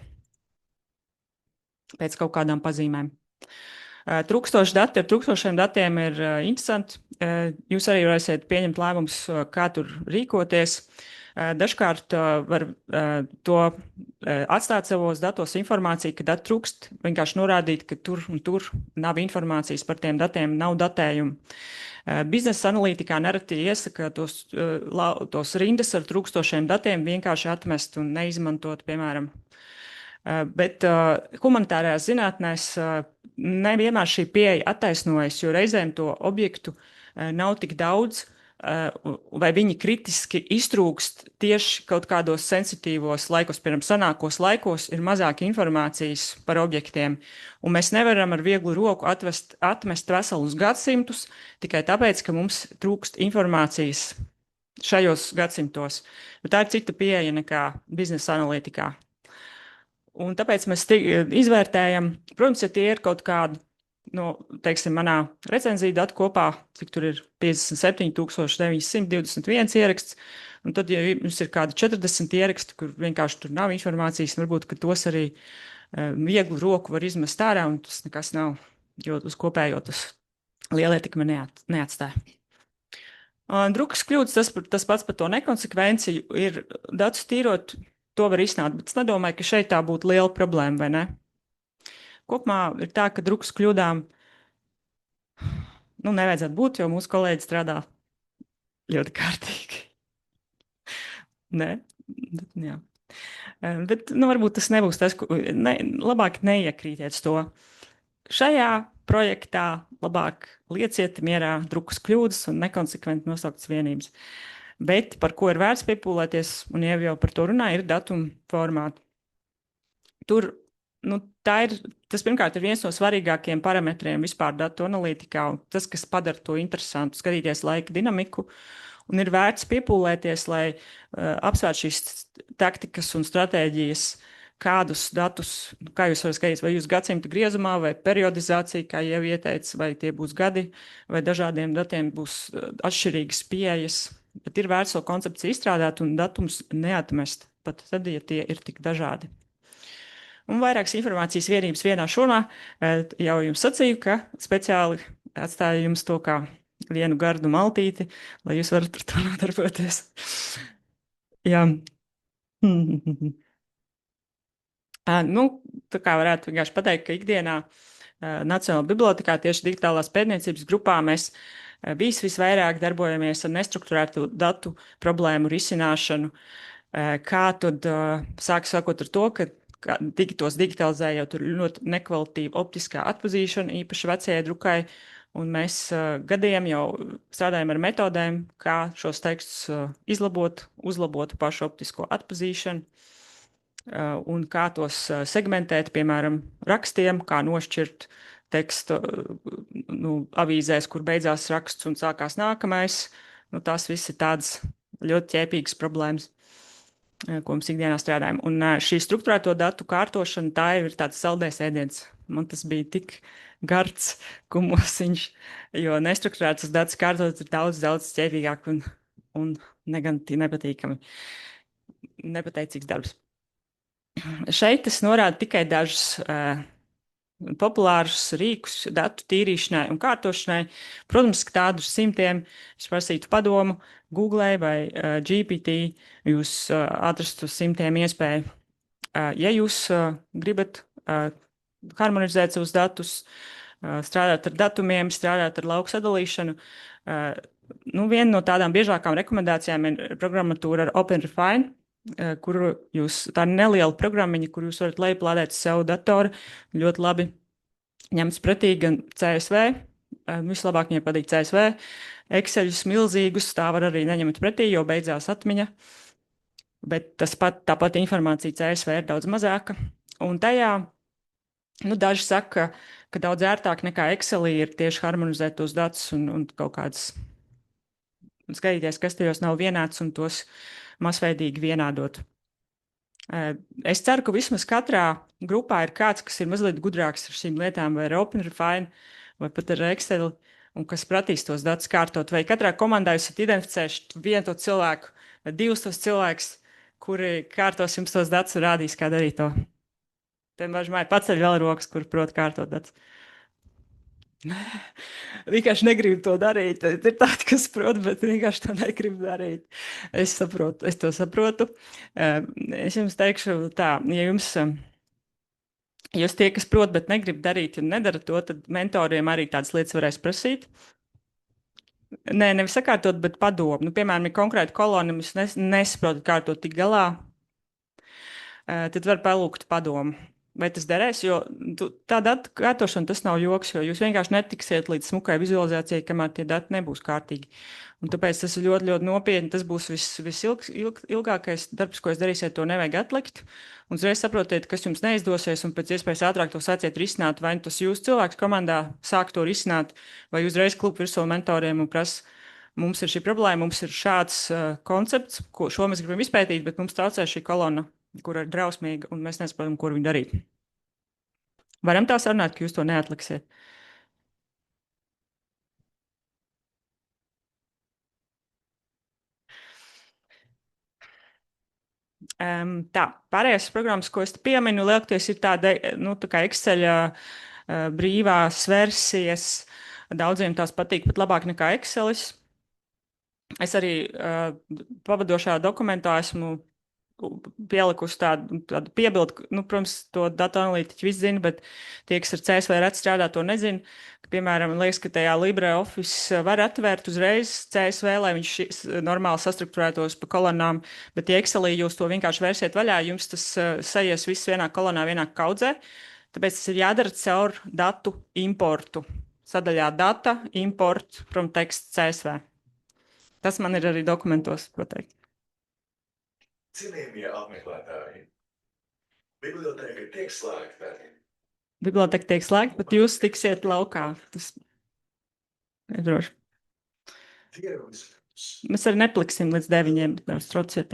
pēc kaut kādām pazīmēm. Trūkstoši dati ar trūkstošiem datiem ir interesanti. Jūs arī varēsiet pieņemt lēmumus, kā tur rīkoties. Dažkārt var to atstāt savos datos informāciju, ka dati trūkst, vienkārši norādīt, ka tur un tur nav informācijas par tiem datiem, nav datējumu. Biznesa analītikā nereti iesaka tos rindas ar trūkstošiem datiem vienkārši atmest un neizmantot, piemēram. Bet humanitārajās zinātnēs nevienmēr šī pieeja attaisnojas, jo reizēm to objektu nav tik daudz, vai viņi kritiski iztrūkst tieši kaut kādos sensitīvos laikos, piemēram, senākos laikos ir mazāk informācijas par objektiem, un mēs nevaram ar vieglu roku atmest veselus gadsimtus tikai tāpēc, ka mums trūkst informācijas šajos gadsimtos. Bet tā ir cita pieeja nekā biznesa analītikā. Un tāpēc mēs izvērtējam, protams, ja tie ir kaut kādi, teiksim, manā recenzija datu kopā, cik tur ir 57,921 ieraksts, un tad, ja jums ir kādi 40 ieraksti, kur vienkārši tur nav informācijas, varbūt, ka tos arī vieglu roku var izmest ārā, un tas nekas nav, jo uz kopējo tas liela ietekme neatstāja. Drukas kļūdas, tas pats par to nekonsekvenci, ir datus tīrot, to var izsnāt, bet es nedomāju, ka šeit tā būtu liela problēma, vai ne? Kopumā ir tā, ka drukas kļūdām nevajadzētu būt, jo mūsu kolēģi strādā ļoti kārtīgi. Nē? Jā. Bet, varbūt tas nebūs tas, labāk neiekrītiet to. Šajā projektā labāk lieciet mierā drukas kļūdas un nekonsekventi nosauktas vienības. Bet par ko ir vērts piepūlēties, un jau par to runā, ir datuma formāti. Tur, tas pirmkārt ir viens no svarīgākajiem parametriem vispār datu analītikā, un tas, kas padara to interesantu, skatīties laika dinamiku, un ir vērts piepūlēties, lai apsvērt šīs taktikas un stratēģijas, kādus datus, kā jūs varat skatīties, vai jūs gadsimta griezumā, vai periodizācija, kā jau ieteica, vai tie būs gadi, vai dažādiem datiem būs atšķirīgas pieejas. Bet ir vērts to koncepciju izstrādāt un datums neatmest, pat tad, ja tie ir tik dažādi. Un vairākas informācijas vienības vienā šurnā jau jums sacīju, ka speciāli atstāju jums to kā vienu gardu maltīti, lai jūs varat ar to nodarboties. Jā. Tā kā varētu vienkārši pateikt, ka ikdienā Nacionālajā bibliotekā tieši digitālās pētniecības grupā mēs visvairāk darbojamies ar nestruktūrētu datu problēmu risināšanu. Kā tad sāk sakot ar to, ka tos digitalizējot, tur ļoti nekvalitīva optiskā atpazīšana, īpaši vecajai drukai, un mēs gadiem jau strādājam ar metodēm, kā šos tekstus izlabot, uzlabot pašu optisko atpazīšanu, un kā tos segmentēt, piemēram, rakstiem, kā nošķirt tekstu avīzēs, kur beidzās raksts un sākās nākamais. Tās viss ir tādas ļoti ķēpīgas problēmas, ko mums ikdienā strādājam. Un šī struktūrēto datu kārtošana, tā jau ir tāds saldējs ēdiens. Man tas bija tik gards kumosiņš, jo nestruktūrētas datus kārtot ir daudz ķēpīgāk un nepatīkami, nepateicīgs darbs. Šeit es norādu tikai dažus populārus rīkus datu tīrīšanai un kārtošanai. Protams, ka tādus simtiem es prasītu padomu Google vai GPT, jūs atrastu simtiem iespēju. Ja jūs gribat harmonizēt savus datus, strādāt ar datumiem, strādāt ar lauku sadalīšanu, viena no tādām biežākām rekomendācijām ir programmatūra ar OpenRefine, kuru tā ir neliela programmiņa, kur jūs varat lejuplādēt savu datoru. Ļoti labi ņemts pretī gan CSV, vislabāk viņai patīk CSV, Exceļus milzīgus, tā var arī neņemt pretī, jo beidzās atmiņa, bet tāpat informācija CSV ir daudz mazāka. Un tajā, daži saka, ka daudz ērtāk nekā Excelī ir tieši harmonizēt tos datus un kaut kādas skatīties, kas tajos nav vienāds un tos masveidīgi vienādot. Es ceru, ka vismaz katrā grupā ir kāds, kas ir mazliet gudrāks ar šīm lietām, vai ar OpenRefine, vai pat ar Excel, un kas pratīs tos datus kārtot. Vai katrā komandā jūs esat identificējuši vienu to cilvēku, vai divus tos cilvēkus, kuri kārtos jums tos datus un rādīs, kā darīt to. Piemēram, māja paceļ vēl rokas, kur prot kārtot datus. Vienkārši negribu to darīt. Ir tādi, kas prot, bet vienkārši to negribu darīt. Es to saprotu. Es jums teikšu tā, ja jūs tie, kas prot, bet negrib darīt un nedara to, tad mentoriem arī tādas lietas varēs prasīt. Nē, nevis sakārtot, bet padomu. Piemēram, ja konkrēti kolonam jūs nesaprotat kārtot tik galā, tad var palūgt padomu. Vai tas derēs, jo tā datu kārtošana tas nav joks, jo jūs vienkārši netiksiet līdz smukai vizualizācijai, kamēr tie dati nebūs kārtīgi. Un tāpēc tas ir ļoti, ļoti nopietni. Tas būs visilgākais darbs, ko jūs darīsiet, to nevajag atlikt. Un uzreiz saprotiet, kas jums neizdosies, un pēc iespējas ātrāk to sāciet risināt. Vai tas jūs cilvēks komandā sāk to risināt, vai uzreiz klūp virsū mentoriem un prasa, mums ir šī problēma, mums ir šāds koncepts, šo mēs gribam izpētīt, bet mums traucē šī kolona, kur ir drausmīga, un mēs nesaprotam, ko viņu darīt. Varam tā sarunāt, ka jūs to neatliksiet. Tā, pārējās programmas, ko es pieminu, lielākoties ir tāda, tā kā Excel brīvās versijas. Daudziem tās patīk pat labāk nekā Excelis. Es arī pavadošā dokumentā esmu pielikusi tādu piebildu, protams, to datu analītiķi visi zina, bet tie, kas ar CSV redz strādā, to nezina. Piemēram, liekas, ka tajā LibreOffice var atvērt uzreiz CSV, lai viņš normāli sastruktūrētos pa kolonām, bet ja Excelī jūs to vienkārši vērsiet vaļā, jums tas sajies viss vienā kolonā, vienā kaudzē. Tāpēc tas ir jādara caur datu importu. Sadaļā data, import from text CSV. Tas man ir arī dokumentos, protams. Cienījamie apmeklētāji, biblioteka tiek slēgta. Biblioteka tiek slēgta, bet jūs tiksiet laukā. Tas ir droši. Mēs arī nepliksim līdz 9, bet nevis trauciet.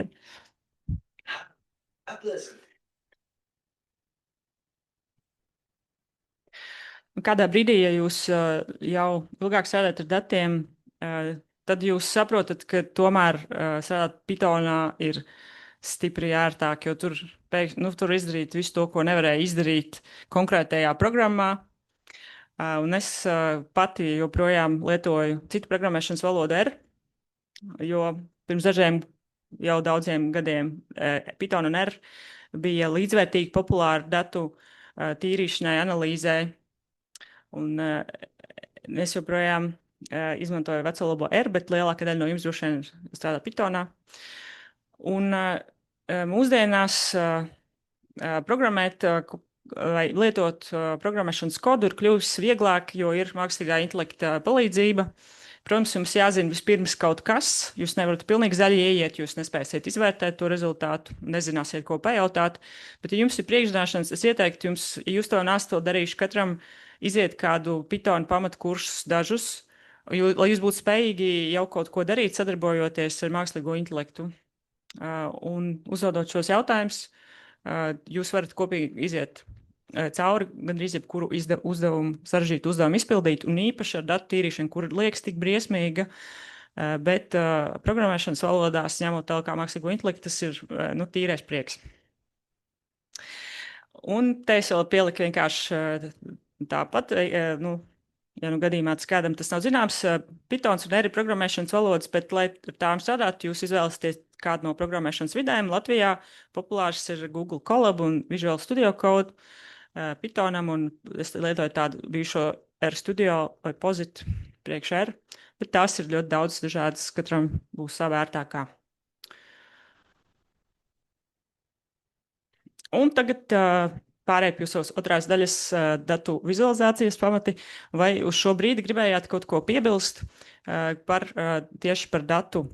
Kādā brīdī, ja jūs jau ilgāk strādājat ar datiem, tad jūs saprotat, ka tomēr strādāt Pythonā ir stipri ērtāk, jo tur izdarīt visu to, ko nevarēja izdarīt konkrētajā programmā. Un es pati joprojām lietoju citu programmēšanas valodu R, jo pirms dažiem jau daudziem gadiem Python un R bija līdzvērtīgi populāri datu tīrīšanai, analīzē. Un es joprojām izmantoju veco labo R, bet lielākā daļa no jums droši vien strādā Pythonā. Un mūsdienās programmēt vai lietot programmēšanas kodu ir kļuvis vieglāk, jo ir mākslīgā intelekta palīdzība. Protams, jums jāzina vispirms kaut kas. Jūs nevarat pilnīgi zaļi ieiet, jūs nespēsiet izvērtēt to rezultātu, nezināsiet, ko pajautāt. Bet, ja jums ir priekšzināšanas, es ieteiktu jums, ja jūs to nesat to darījuši, katram iziet kādu Python pamatkursus dažus, lai jūs būtu spējīgi jau kaut ko darīt, sadarbojoties ar mākslīgo intelektu. Un uzdodot šos jautājumus, jūs varat kopīgi iziet cauri gandrīz jebkuru uzdevumu, sarežģītu uzdevumu izpildīt, un īpaši ar datu tīrīšanu, kur liekas tik briesmīga, bet programmēšanas valodās, ņemot tālāk kā mākslīgo intelektu, tas ir tīrais prieks. Un te es vēl pieliku vienkārši tāpat, ja gadījumā tas kādam tas nav zināms, Pythons un R ir programmēšanas valodas, bet, lai ar tām strādāt, jūs izvēlaties kādu no programmēšanas vidēm. Latvijā populārs ir Google Colab un Visual Studio Code Pythonam, un es lietoju tādu bijušo R Studio vai Posit priekš R, bet tās ir ļoti daudz dažādas, katram būs sava vērtākā. Un tagad pārējai pie savas otrās daļas datu vizualizācijas pamati, vai uz šo brīdi gribējāt kaut ko piebilst tieši par datu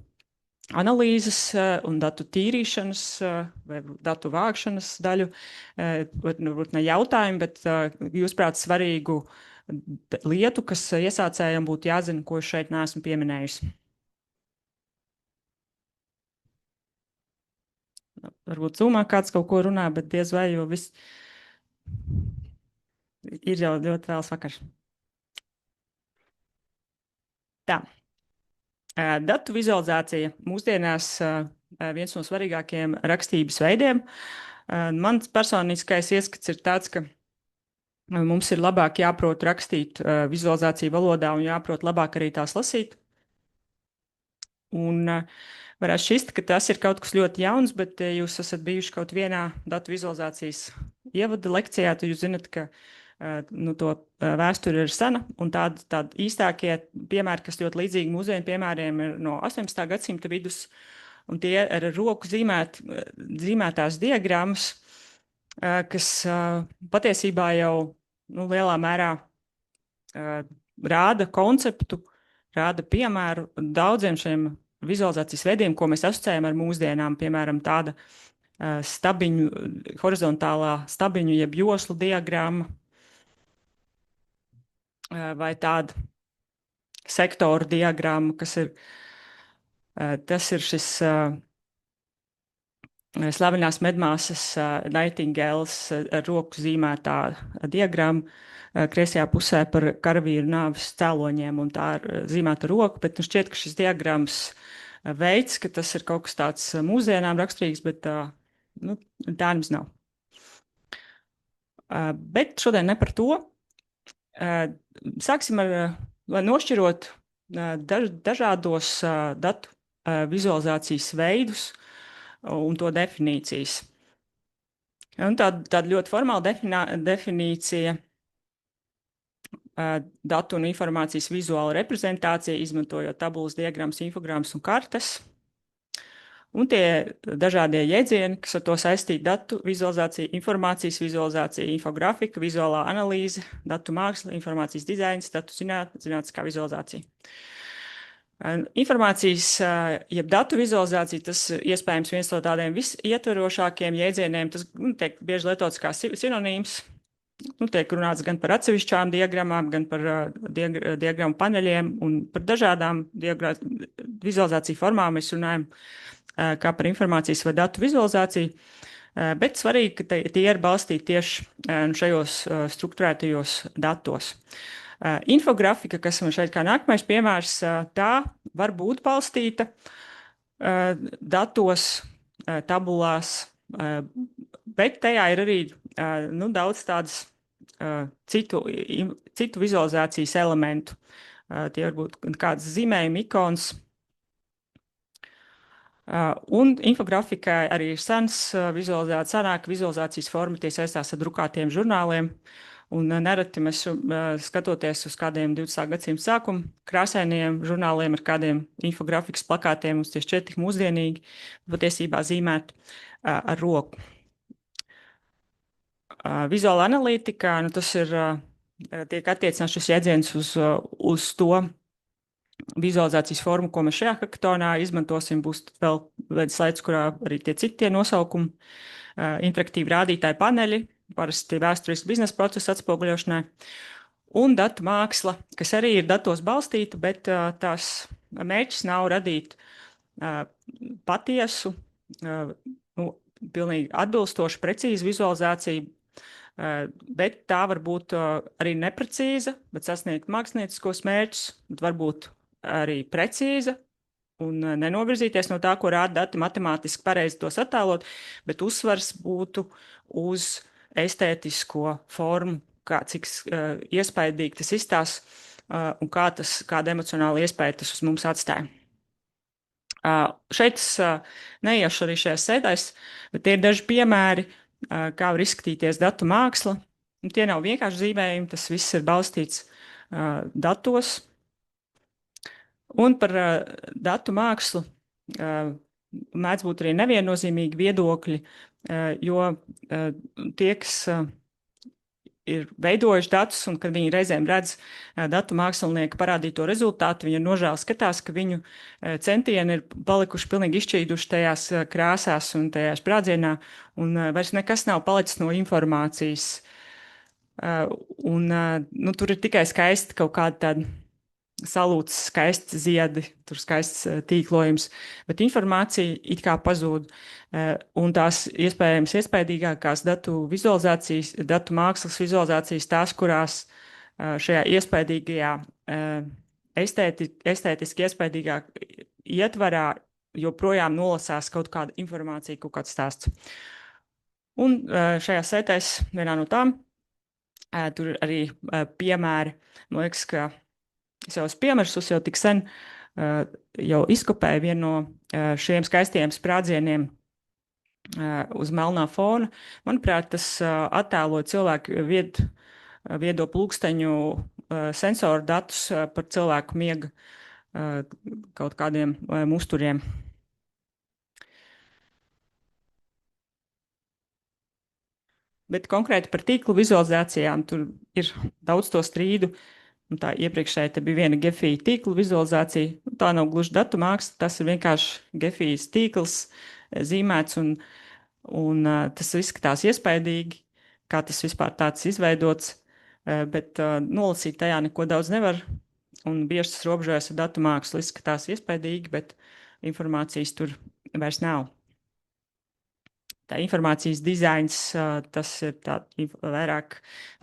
analīzes un datu tīrīšanas vai datu vākšanas daļu. Varbūt ne jautājumu, bet jūsuprāt svarīgu lietu, kas iesācējiem būtu jāzina, ko es šeit neesmu pieminējusi. Varbūt Zoomā kāds kaut ko runā, bet diez vai, jo viss ir jau ļoti vēls vakars. Tā. Datu vizualizācija mūsdienās viens no svarīgākajiem rakstības veidiem. Mans personiskais ieskats ir tāds, ka mums ir labāk jāprot rakstīt vizualizāciju valodā un jāprot labāk arī tās lasīt. Un varētu šķist, ka tas ir kaut kas ļoti jauns, bet jūs esat bijuši kaut vienā datu vizualizācijas ievada lekcijā, tad jūs zinat, ka to vēsture ir sena, un tādi īstākie piemēri, kas ļoti līdzīgi mūsdienu piemēriem, ir no 18. gadsimta vidus, un tie ar roku zīmētās diagrammas, kas patiesībā jau lielā mērā rāda konceptu, rāda piemēru daudziem šiem vizualizācijas veidiem, ko mēs asociējam ar mūsdienām, piemēram, tāda horizontālā stabiņu jeb joslu diagramma, vai tāda sektoru diagramma, tas ir šis slavenās medmāsas Nightingales ar roku zīmētā diagramma kreisajā pusē par karavīru nāves cēloņiem, un tā ir zīmēta roka, bet šķiet, ka šis diagrammas veids, ka tas ir kaut kas tāds mūsdienām raksturīgs, bet tā nemaz nav. Bet šodien ne par to. Sāksim ar nošķirot dažādos datu vizualizācijas veidus un to definīcijas. Un tāda ļoti formāla definīcija datu un informācijas vizuāla reprezentācija, izmantojot tabulas, diagrammas, infogrammas un kartes. Un tie dažādie jēdzieni, kas ar to saistīti: datu vizualizācija, informācijas vizualizācija, infografika, vizuālā analīze, datu māksla, informācijas dizains, datu zinātniskā vizualizācija. Informācijas, jeb datu vizualizācija, tas iespējams viens no tādiem visietverošākiem jēdzieniem. Tas tiek bieži lietots kā sinonīms. Tiek runāts gan par atsevišķām diagrammām, gan par diagrammu paneļiem un par dažādām vizualizāciju formām. Mēs runājam kā par informācijas vai datu vizualizāciju, bet svarīgi, ka tie ir balstīti tieši šajos strukturētajos datos. Infografika, kas man šeit kā nākamais piemērs, tā var būt balstīta datos, tabulās, bet tajā ir arī daudz tādas citu vizualizācijas elementu. Tie var būt kādas zīmējuma ikonas. Un infografikai arī ir senāka vizualizācijas forma, tie saistās ar drukātiem žurnāliem. Un nereti mēs skatoties uz kādiem 20. gadsimta sākuma krāsainiem žurnāliem ar kādiem infografikas plakātiem, mums tieši šķiet tik mūsdienīgi, patiesībā zīmēt ar roku. Vizuāla analītika, nu tas ir, tiek attiecināts šis jēdziens uz to vizualizācijas formu, ko mēs šajā hackathonā izmantosim. Būs vēl viens slaids, kurā arī tie citi nosaukumi, interaktīvi rādītāji paneļi, parasti vēsturiski biznesa procesa atspoguļošanai, un datu māksla, kas arī ir datos balstīta, bet tās mērķis nav radīt patiesu, pilnīgi atbilstošu, precīzu vizualizāciju, bet tā var būt arī neprecīza, bet sasniegt mākslinieciskos mērķus, bet varbūt arī precīza un nenovirzīties no tā, ko rāda dati, matemātiski pareizi tos attēlot, bet uzsvars būtu uz estētisko formu, cik iespaidīgi tas izstāsta un kāda emocionāla iespēja tas uz mums atstāja. Šeit es neiešu arī šajās sēdēs, bet tie ir daži piemēri, kā var izskatīties datu māksla. Un tie nav vienkārši zīmējumi, tas viss ir balstīts datos. Un par datu mākslu mēdz būt arī neviennozīmīgi viedokļi, jo tie, kas ir veidojuši datus, un kad viņi reizēm redz datu mākslinieku parādīto rezultātu, viņi nožēl skatās, ka viņu centieni ir palikuši pilnīgi izšķīduši tajās krāsās un tajā sprādzienā, un vairs nekas nav palicis no informācijas. Nu, tur ir tikai skaisti kaut kāda tāda salūts, skaisti ziedi, tur skaists tīklojums, bet informācija it kā pazūd. Un tās iespējams iespaidīgākās datu vizualizācijas, datu mākslas vizualizācijas, tās, kurās šajā iespaidīgajā, estētiski iespaidīgā ietvarā joprojām nolasās kaut kāda informācija, kaut kāds stāsts. Un šajā sētēs vienā no tām, tur arī piemēri, man liekas, ka es jau esmu piemirsus, jau tik sen jau izkopēju vienu no šiem skaistiem sprādzieniem uz melnā fona. Manuprāt, tas attēlo cilvēku viedo plūksteņu sensoru datus par cilvēku miega kaut kādiem musturiem. Bet konkrēti par tīklu vizualizācijām tur ir daudz to strīdu. Un tā iepriekšēji te bija viena Gefija tīkla vizualizācija. Tā nav gluži datu māksla, tas ir vienkārši Gefijas tīkls zīmēts, un tas izskatās iespaidīgi, kā tas vispār tāds izveidots, bet nolasīt tajā neko daudz nevar, un bieži tas robežojas ar datu mākslu, izskatās iespaidīgi, bet informācijas tur vairs nav. Tā informācijas dizains, tas ir vairāk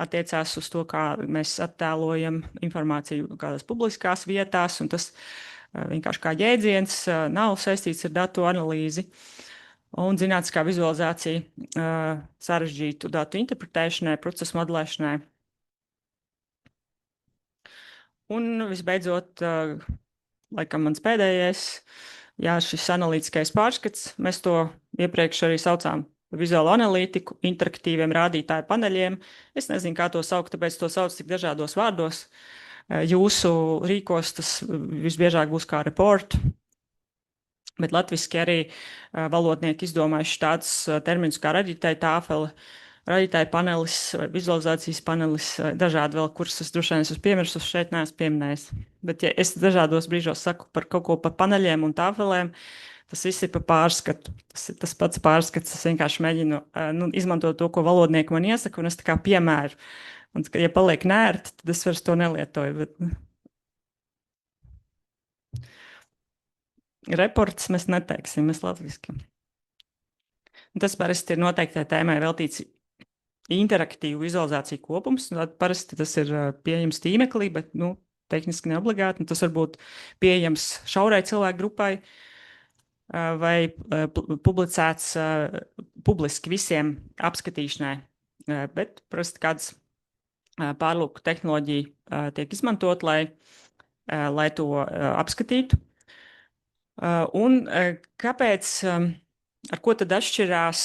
attiecās uz to, kā mēs attēlojam informāciju kādās publiskās vietās, un tas vienkārši kā jēdziens nav saistīts ar datu analīzi. Un zinātniskā vizualizācija sarežģītu datu interpretēšanai, procesu modelēšanai. Un visbeidzot, laikam mans pēdējais, šis analītiskais pārskats, mēs to iepriekš arī saucām vizuālu analītiku, interaktīviem rādītāju paneļiem. Es nezinu, kā to saukt, tāpēc to sauc tik dažādos vārdos. Jūsu rīkos tas visbiežāk būs kā report, bet latviski arī valodnieki izdomājuši tādus terminus kā radītāju tāfele, radītāju panelis, vizualizācijas panelis, dažādi vēl, kurus es droši vien esmu piemirsus, šeit neesmu pieminējis. Bet ja es dažādos brīžos saku par kaut ko par paneļiem un tāfelēm, tas viss ir pa pārskatu. Tas ir tas pats pārskats, es vienkārši mēģinu izmantot to, ko valodnieki man iesaka, un es tā kā piemēru. Un, ja paliek nērti, tad es vairs to nelietoju. Bet... Reports mēs neteiksim, mēs latviski. Un tas parasti ir noteiktai tēmai veltīts interaktīvu vizualizāciju kopums. Parasti tas ir pieejams tīmeklī, bet tehniski neobligāti. Tas var būt pieejams šaurai cilvēku grupai vai publicēts publiski visiem apskatīšanai. Bet parasti kāds pārlūku tehnoloģija tiek izmantot, lai to apskatītu. Un kāpēc, ar ko tad atšķirās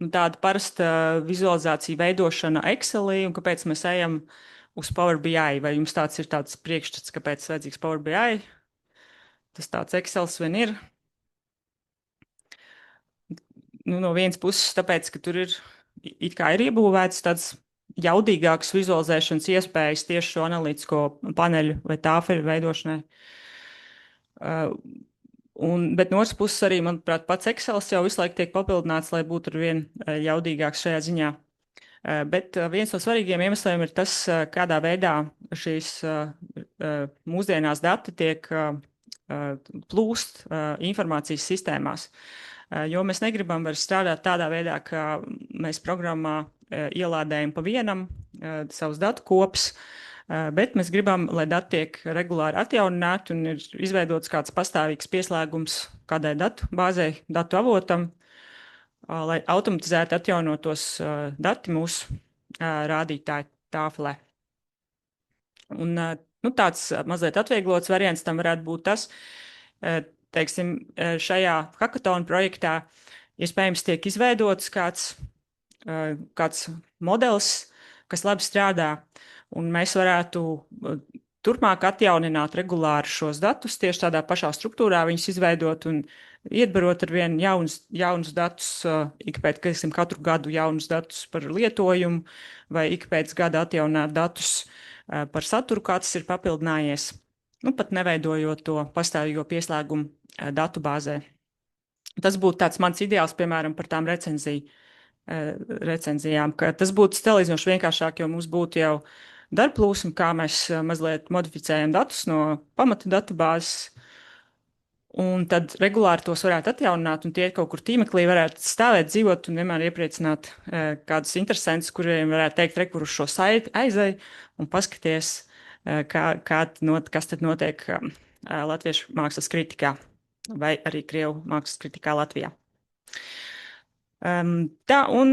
tāda parasta vizualizācija veidošana Excelī, un kāpēc mēs ejam uz Power BI? Vai jums tāds ir tāds priekšstats, kāpēc vajadzīgs Power BI? Tas tāds Excels vien ir. Nu, no vienas puses, tāpēc, ka tur ir it kā ir iebūvēts tāds jaudīgāks vizualizēšanas iespējas tieši šo analītisko paneļu vai tāfelu veidošanai. Bet no otras puses arī, manuprāt, pats Excels jau visu laiku tiek papildināts, lai būtu ar vien jaudīgāks šajā ziņā. Bet viens no svarīgiem iemesliem ir tas, kādā veidā šīs mūsdienās dati tiek plūst informācijas sistēmās. Jo mēs negribam vairs strādāt tādā veidā, ka mēs programmā ielādējam pa vienam savus datu kopus, bet mēs gribam, lai dati tiek regulāri atjaunināti un ir izveidots kāds pastāvīgs pieslēgums kādai datu bāzei, datu avotam, lai automatizēti atjaunotos dati mūsu rādītāju tāfelē. Un tāds mazliet atvieglots variants tam varētu būt tas, teiksim, šajā hackathon projektā iespējams tiek izveidots kāds modelis, kas labi strādā, un mēs varētu turpmāk atjaunināt regulāri šos datus, tieši tādā pašā struktūrā viņus izveidot un ietbarot ar vien jaunus datus, ik pēc katru gadu jaunus datus par lietojumu, vai ik pēc gada atjaunināt datus par saturu, kā tas ir papildinājies, pat neveidojot to pastāvīgo pieslēgumu datu bāzē. Tas būtu tāds mans ideāls, piemēram, par tām recenzijām, ka tas būtu salīdzinoši vienkāršāk, jo mums būtu jau darbplūsma, kā mēs mazliet modificējam datus no pamata datubāzes, un tad regulāri tos varētu atjaunināt, un tie kaut kur tīmeklī varētu stāvēt, dzīvot un vienmēr iepriecināt kādus interesantus, kuriem varētu teikt, rekur uz šo saiti aizej un paskaties, kas tad notiek latviešu mākslas kritikā vai arī krievu mākslas kritikā Latvijā. Tā, un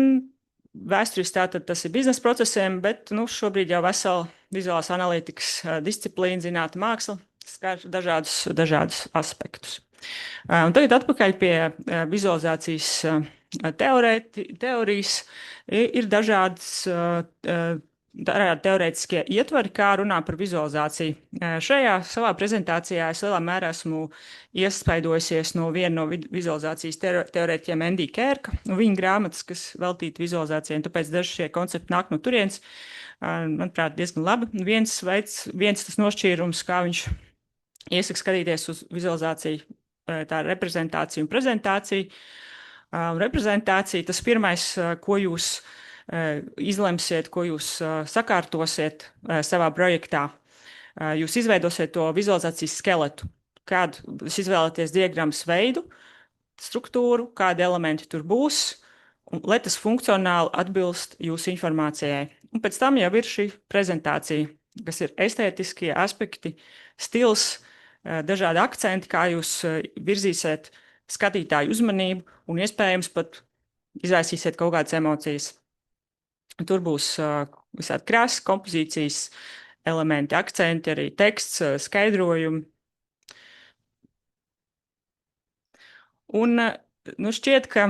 vēsturiski tātad tas ir biznesa procesiem, bet šobrīd jau vesela vizuālās analītikas disciplīna, zinātne, māksla skar dažādus aspektus. Un tagad atpakaļ pie vizualizācijas teorijas. Ir dažādi teorētiskie ietveri, kā runā par vizualizāciju. Šajā savā prezentācijā es lielā mērā esmu iespaidojusies no viena no vizualizācijas teorētiķiem Andy Kērka, viņa grāmatas, kas veltīta vizualizācijai, un tāpēc daži šie koncepti nāk no turienes. Manuprāt, diezgan labi. Viens tas nošķīrums, kā viņš iesaka skatīties uz vizualizāciju, tā reprezentācija un prezentācija. Reprezentācija, tas pirmais, ko jūs izlemsiet, ko jūs sakārtosiet savā projektā. Jūs izveidosiet to vizualizācijas skeletu. Kādu jūs izvēlaties diagrammas veidu, struktūru, kādi elementi tur būs, un lai tas funkcionāli atbilst jūsu informācijai. Un pēc tam jau ir šī prezentācija, kas ir estētiskie aspekti, stils, dažādi akcenti, kā jūs virzīsiet skatītāju uzmanību un iespējams pat izraisīsiet kaut kādas emocijas. Tur būs visādi krāsas, kompozīcijas elementi, akcenti, arī teksts, skaidrojumi. Un šķiet, ka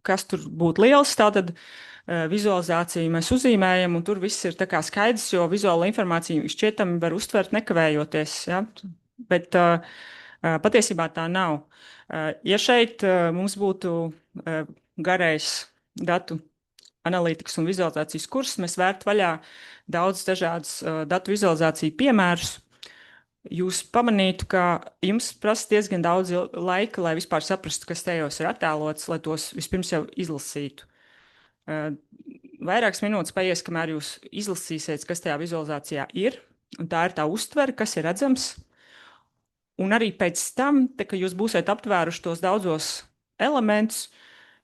kas tur būtu liels, tātad vizualizāciju mēs uzzīmējam, un tur viss ir tā kā skaidrs, jo vizuāla informācija šķietami var uztvert nekavējoties, ja? Bet patiesībā tā nav. Ja šeit mums būtu garais datu analītikas un vizualizācijas kurs, mēs vērtu vaļā daudz dažādus datu vizualizāciju piemērus. Jūs pamanītu, ka jums prasa diezgan daudz laika, lai vispār saprastu, kas tajos ir attēlots, lai tos vispirms jau izlasītu. Vairākas minūtes paies, kamēr jūs izlasīsiet, kas tajā vizualizācijā ir, un tā ir tā uztvere, kas ir redzams. Un arī pēc tam, kad jūs būsiet aptvēruši tos daudzos elementus,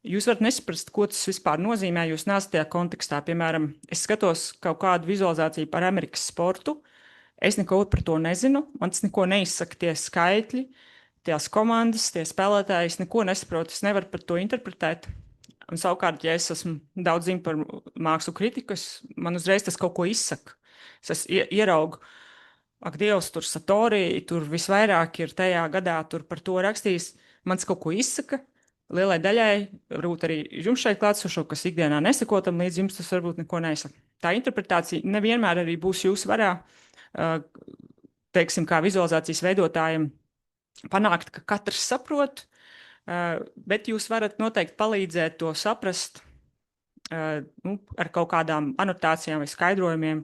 jūs varat nesaprast, ko tas vispār nozīmē, jūs neesat tajā kontekstā. Piemēram, es skatos kaut kādu vizualizāciju par Amerikas sportu, es neko par to nezinu, man tas neko neizsaka tie skaitļi, tās komandas, tie spēlētāji, es neko nesaprotu, es nevaru par to interpretēt. Un savukārt, ja es esmu daudz zinu par mākslu kritiku, man uzreiz tas kaut ko izsaka. Es ieraugu, ak, Dievs, tur Satori, tur visvairāk ir tajā gadā tur par to rakstījis, man tas kaut ko izsaka, lielai daļai, varbūt arī jums šeit klātsošo, kas ikdienā nesakotam līdz jums, tas varbūt neko nesaka. Tā interpretācija nevienmēr arī būs jūsu varā, teiksim, kā vizualizācijas veidotājiem, panākt, ka katrs saprot, bet jūs varat noteikti palīdzēt to saprast ar kaut kādām anotācijām vai skaidrojumiem,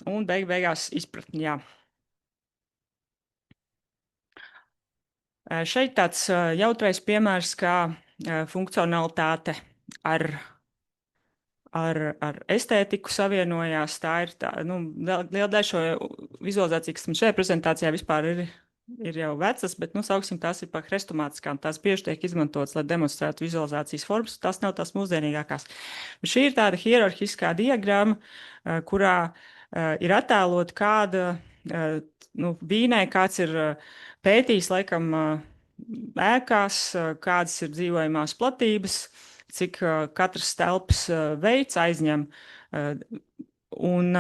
un beigās izpratni, jā. Šeit tāds jautrais piemērs, kā funkcionalitāte ar estētiku savienojās. Tā ir tā, liela daļa šo vizualizāciju, kas man šajā prezentācijā vispār ir jau vecas, bet, sauksim, tās ir par hrestomātiskām. Tās bieži tiek izmantotas, lai demonstrētu vizualizācijas formas. Tās nav tās mūsdienīgākās. Bet šī ir tāda hierarhiskā diagramma, kurā ir attēlot kāda, Vīnē kāds ir pētījis, laikam, ēkās, kādas ir dzīvojamās platības, cik katrs telpas veids aizņem. Un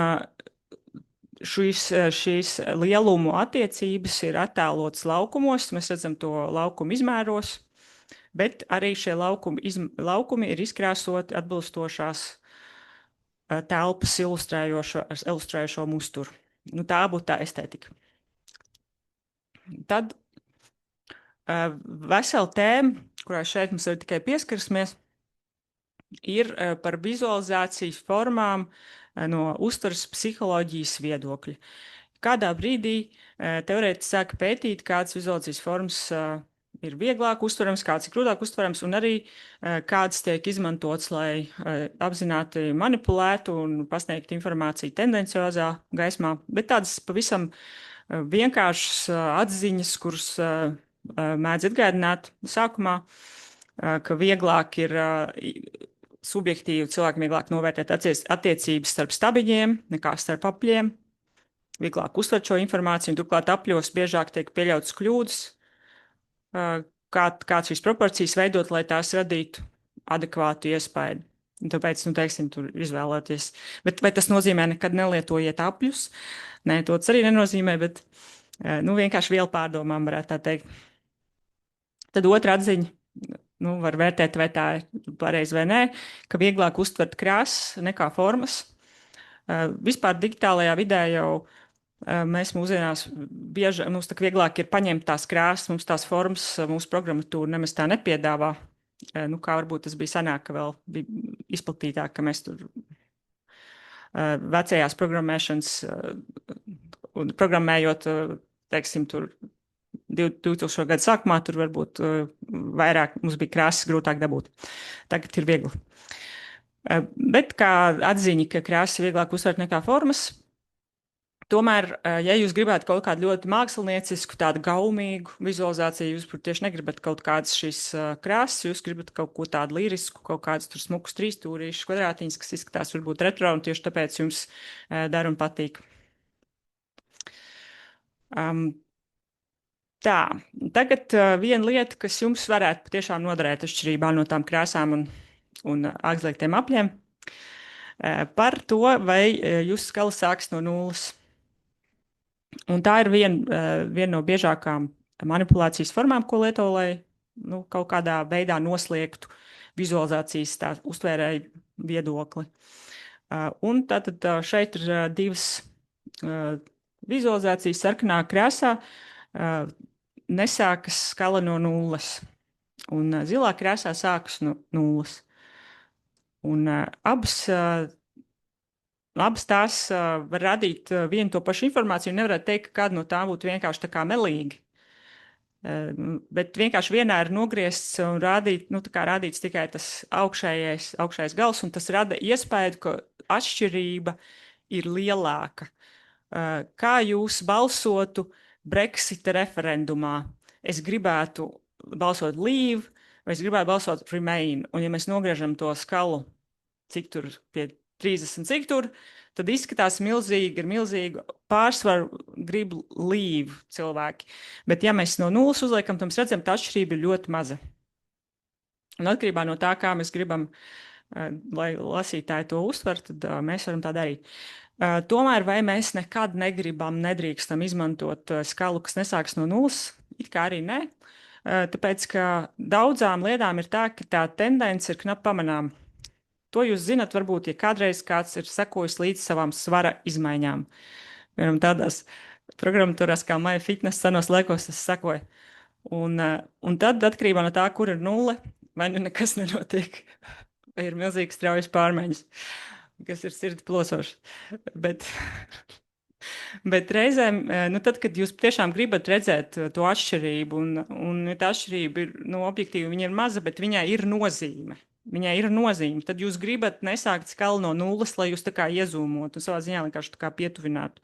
šīs lielumu attiecības ir attēlotas laukumos. Mēs redzam to laukumu izmēros, bet arī šie laukumi ir izkrāsoti atbilstošās telpas ilustrējošo musturu. Tā būtu tā estētika. Tad vesela tēma, kurā šeit mums arī tikai pieskarsimies, ir par vizualizācijas formām no uztveres psiholoģijas viedokļa. Kādā brīdī teorētiski sāka pētīt, kādas vizualizācijas formas ir vieglāk uztverams, kāds ir grūtāk uztverams, un arī kādas tiek izmantotas, lai apzināti manipulētu un pasniegtu informāciju tendenciozā gaismā, bet tādas pavisam vienkāršas atziņas, kuras mēdz atgādināt sākumā, ka vieglāk ir subjektīvi, cilvēki vieglāk novērtēt attiecības starp stabiņiem nekā starp apļiem, vieglāk uztvert šo informāciju, un turklāt apļos biežāk tiek pieļautas kļūdas, kāds šīs proporcijas veidot, lai tās radītu adekvātu iespaidu. Un tāpēc, teiksim, tur izvēlēties. Bet vai tas nozīmē, nekad nelietojiet apļus? Nē, to tas arī nenozīmē, bet vienkārši vielu pārdomām varētu tā teikt. Tad otra atziņa, var vērtēt, vai tā ir pareizi vai nē, ka vieglāk uztvert krāsas nekā formas. Vispār digitālajā vidē jau mēs mūsdienās bieži, mums tā vieglāk ir paņemt tās krāsas, mums tās formas, mūsu programmatūra nemaz tā nepiedāvā. Kā varbūt tas bija senāk, ka vēl bija izplatītāk, ka mēs tur vecajās programmēšanas un programmējot, teiksim, tur 2000. gada sākumā, tur varbūt vairāk mums bija krāsas grūtāk dabūt. Tagad ir viegli. Bet kā atziņa, ka krāsas ir vieglāk uztvert nekā formas, tomēr, ja jūs gribētu kaut kādu ļoti māksliniecisku, tādu gaumīgu vizualizāciju, jūs tieši negribat kaut kādas šīs krāsas, jūs gribat kaut ko tādu lirisku, kaut kādus tur smukus trīsstūrīšus, kvadrātiņus, kas izskatās varbūt retro, un tieši tāpēc jums der un patīk. Tā, tagad viena lieta, kas jums varētu patiešām noderēt atšķirībā no tām krāsām un augstliegtiem apļiem, par to, vai jūsu skala sāks no nulles. Un tā ir viena no biežākām manipulācijas formām, ko lieto, lai kaut kādā veidā noslēgtu vizualizācijas tā uztvērēju viedokli. Un tātad šeit ir divas vizualizācijas sarkanā krāsā. Nesākas skala no nulles, un zilā krāsā sākas no nulles. Un abas tās var radīt vienu to pašu informāciju, un nevarētu teikt, ka kāda no tām būtu vienkārši tā kā melīga. Bet vienkārši vienā ir nogriezts un rādīts tikai tas augšējais gals, un tas rada iespēju, ka atšķirība ir lielāka. Kā jūs balsotu Brexita referendumā? Es gribētu balsot Leave, vai es gribētu balsot Remain, un ja mēs nogriežam to skalu, cik tur pie 30, cik tur, tad izskatās milzīgi pārsvaru grib Leave cilvēki. Bet ja mēs no nulles uzliekam, tad mēs redzam, tā atšķirība ir ļoti maza. Un atkarībā no tā, kā mēs gribam, lai lasītāji to uztver, tad mēs varam tā darīt. Tomēr vai mēs nekad nedrīkstam izmantot skalu, kas nesāks no nulles? It kā arī ne. tāpēc, ka daudzām lietām ir tā, ka tā tendence ir knap pamanām. To jūs zinat, varbūt, ja kādreiz kāds ir sekojis līdz savām svara izmaiņām. Piemēram, tādās programmatūrās kā MyFitness senos laikos es sekoju. Un tad, atkarībā no tā, kur ir nulle, vai nu nekas nenotiek, vai ir milzīgas straujas pārmaiņas, kas ir sirds plosošas. Bet reizēm, nu, tad, kad jūs tiešām gribat redzēt to atšķirību, un tā atšķirība ir, nu, objektīvi viņa ir maza, bet viņai ir nozīme. Viņai ir nozīme. Tad jūs gribat nesākt skalu no nulles, lai jūs tā kā iezūmotu un savā ziņā vienkārši tā kā pietuvinātu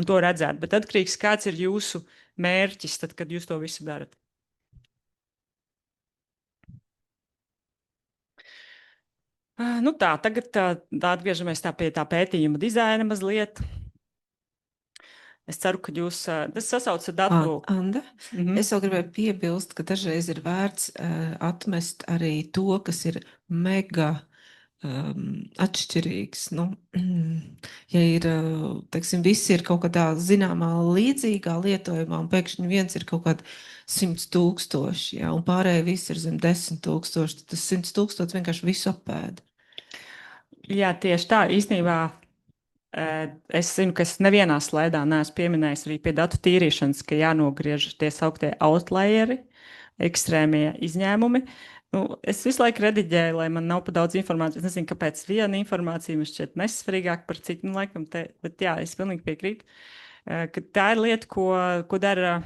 un to redzētu. Bet atkarīgs, kāds ir jūsu mērķis, tad, kad jūs to visu darat. Nu tā, tagad tā atgriežamies pie tā pētījuma dizaina mazliet. Es ceru, ka jūs tas sasauc ar datu. Anda, es vēl gribēju piebilst, ka dažreiz ir vērts atmest arī to, kas ir mega atšķirīgs. Nu, ja ir, teiksim, visi ir kaut kādā zināmā līdzīgā lietojumā, un pēkšņi viens ir kaut kāda 100 000, ja, un pārējie visi ir zem 10 000, tad tas 100 000 vienkārši visu apēda. Jā, tieši tā, īstenībā. Es zinu, ka es nevienā slaidā neesmu pieminējis arī pie datu tīrīšanas, ka jānogriež tie sauktie outlieri, ekstrēmie izņēmumi. Nu, es visu laiku rediģēju, lai man nav pa daudz informācijas. Es nezinu, kāpēc viena informācija man šķiet nesvarīgāka par citu, nu, laikam, bet jā, es pilnīgi piekrītu, ka tā ir lieta, ko dara,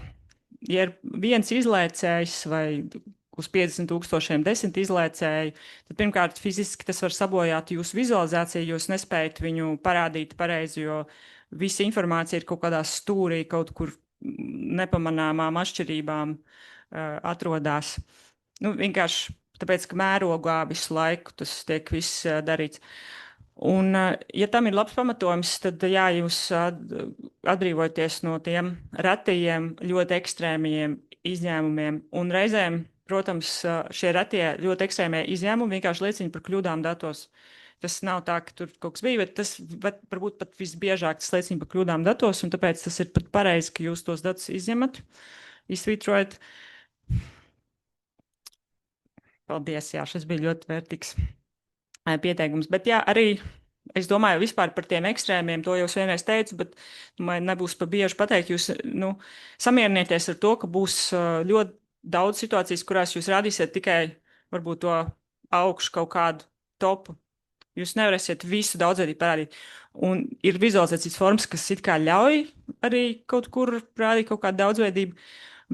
ja ir viens izlaicējs vai uz 50 000 10 izlaicēju, tad pirmkārt fiziski tas var sabojāt jūsu vizualizāciju, jūs nespējat viņu parādīt pareizi, jo visa informācija ir kaut kādā stūrī, kaut kur nepamanāmām atšķirībām atrodas. Nu, vienkārši tāpēc, ka mērogā visu laiku tas tiek viss darīts. Un, ja tam ir labs pamatojums, tad jā, jūs atbrīvojaties no tiem retajiem, ļoti ekstrēmiem izņēmumiem un reizēm. Protams, šie retie ļoti ekstrēmie izņēmumi vienkārši liecina par kļūdām datos. Tas nav tā, ka tur kaut kas bija, bet tas varbūt pat visbiežāk tas liecina par kļūdām datos, un tāpēc tas ir pat pareizi, ka jūs tos datus izņemat, izsvītrojat. Paldies, jā, šis bija ļoti vērtīgs pieteikums. Bet jā, arī es domāju vispār par tiem ekstrēmiem, to jau vienreiz teicu, bet man nebūs pa bieži pateikt, jūs samierinieties ar to, ka būs ļoti daudz situācijas, kurās jūs rādīsiet tikai varbūt to augšu kaut kādu topu. Jūs nevarēsiet visu daudzveidību parādīt. Un ir vizualizācijas formas, kas it kā ļauj arī kaut kur rādīt kaut kādu daudzveidību,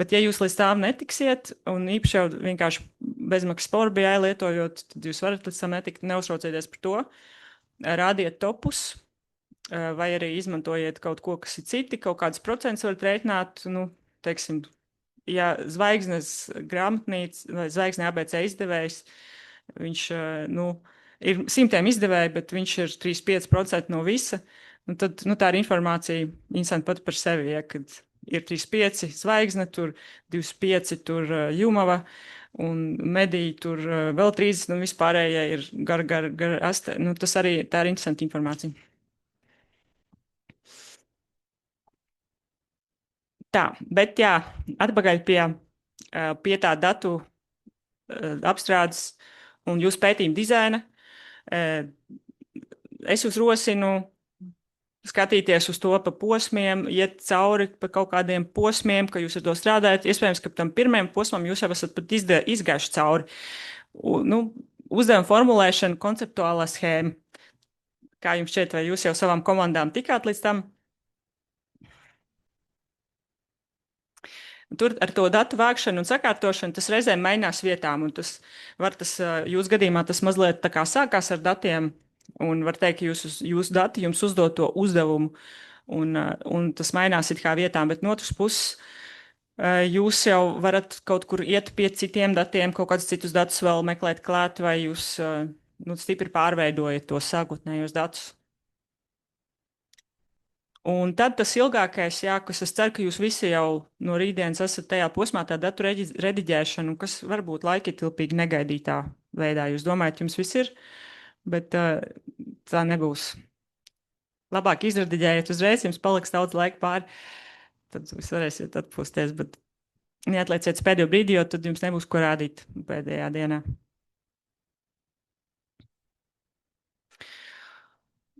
bet ja jūs līdz tām netiksiet, un īpaši jau vienkārši bezmaksas Power BI lietojot, tad jūs varat līdz tam netikt, neuztraucieties par to. Rādiet topus, vai arī izmantojiet kaut ko, kas ir citi, kaut kādus procentus varat rēķināt, nu, teiksim, ja zvaigznes grāmatnīca vai zvaigzne ABC izdevējs, viņš ir 100 izdevēji, bet viņš ir 35% no visa, tad tā ir informācija interesanti pat par sevi, ja, kad ir 35 zvaigzne, tur 25 tur Jumava un mediji tur vēl 30, un vispārējie ir gar astē. Tas arī tā ir interesanta informācija. Tā, bet jā, atpakaļ pie tā datu apstrādes un jūsu pētījuma dizaina. Es jūs rosinu skatīties uz to pa posmiem, iet cauri pa kaut kādiem posmiem, ka jūs ar to strādājat. Iespējams, ka tam pirmajam posmam jūs jau esat pat izgājuši cauri. Uzdevuma formulēšana, konceptuālā schēma. Kā jums šķiet, vai jūs jau savām komandām tikāt līdz tam? Tur ar to datu vākšanu un sakārtošanu tas reizēm mainās vietām, un tas jūsu gadījumā tas mazliet tā kā sākās ar datiem, un var teikt, ka jūsu dati jums uzdod to uzdevumu, un tas mainās it kā vietām, bet no otras puses jūs jau varat kaut kur iet pie citiem datiem, kaut kādus citus datus vēl meklēt klāt, vai jūs stipri pārveidojat tos sākotnējos datus. Un tad tas ilgākais, jā, kas es ceru, ka jūs visi jau no rītdienas esat tajā posmā, tā datu rediģēšana, kas varbūt laikietilpīgi negaidītā veidā. Jūs domājat, jums viss ir, bet tā nebūs. Labāk izrediģējiet uzreiz, jums paliks daudz laika pāri, tad jūs varēsiet atpūsties, bet Neatlieciet uz pēdējo brīdi, jo tad jums nebūs ko rādīt pēdējā dienā.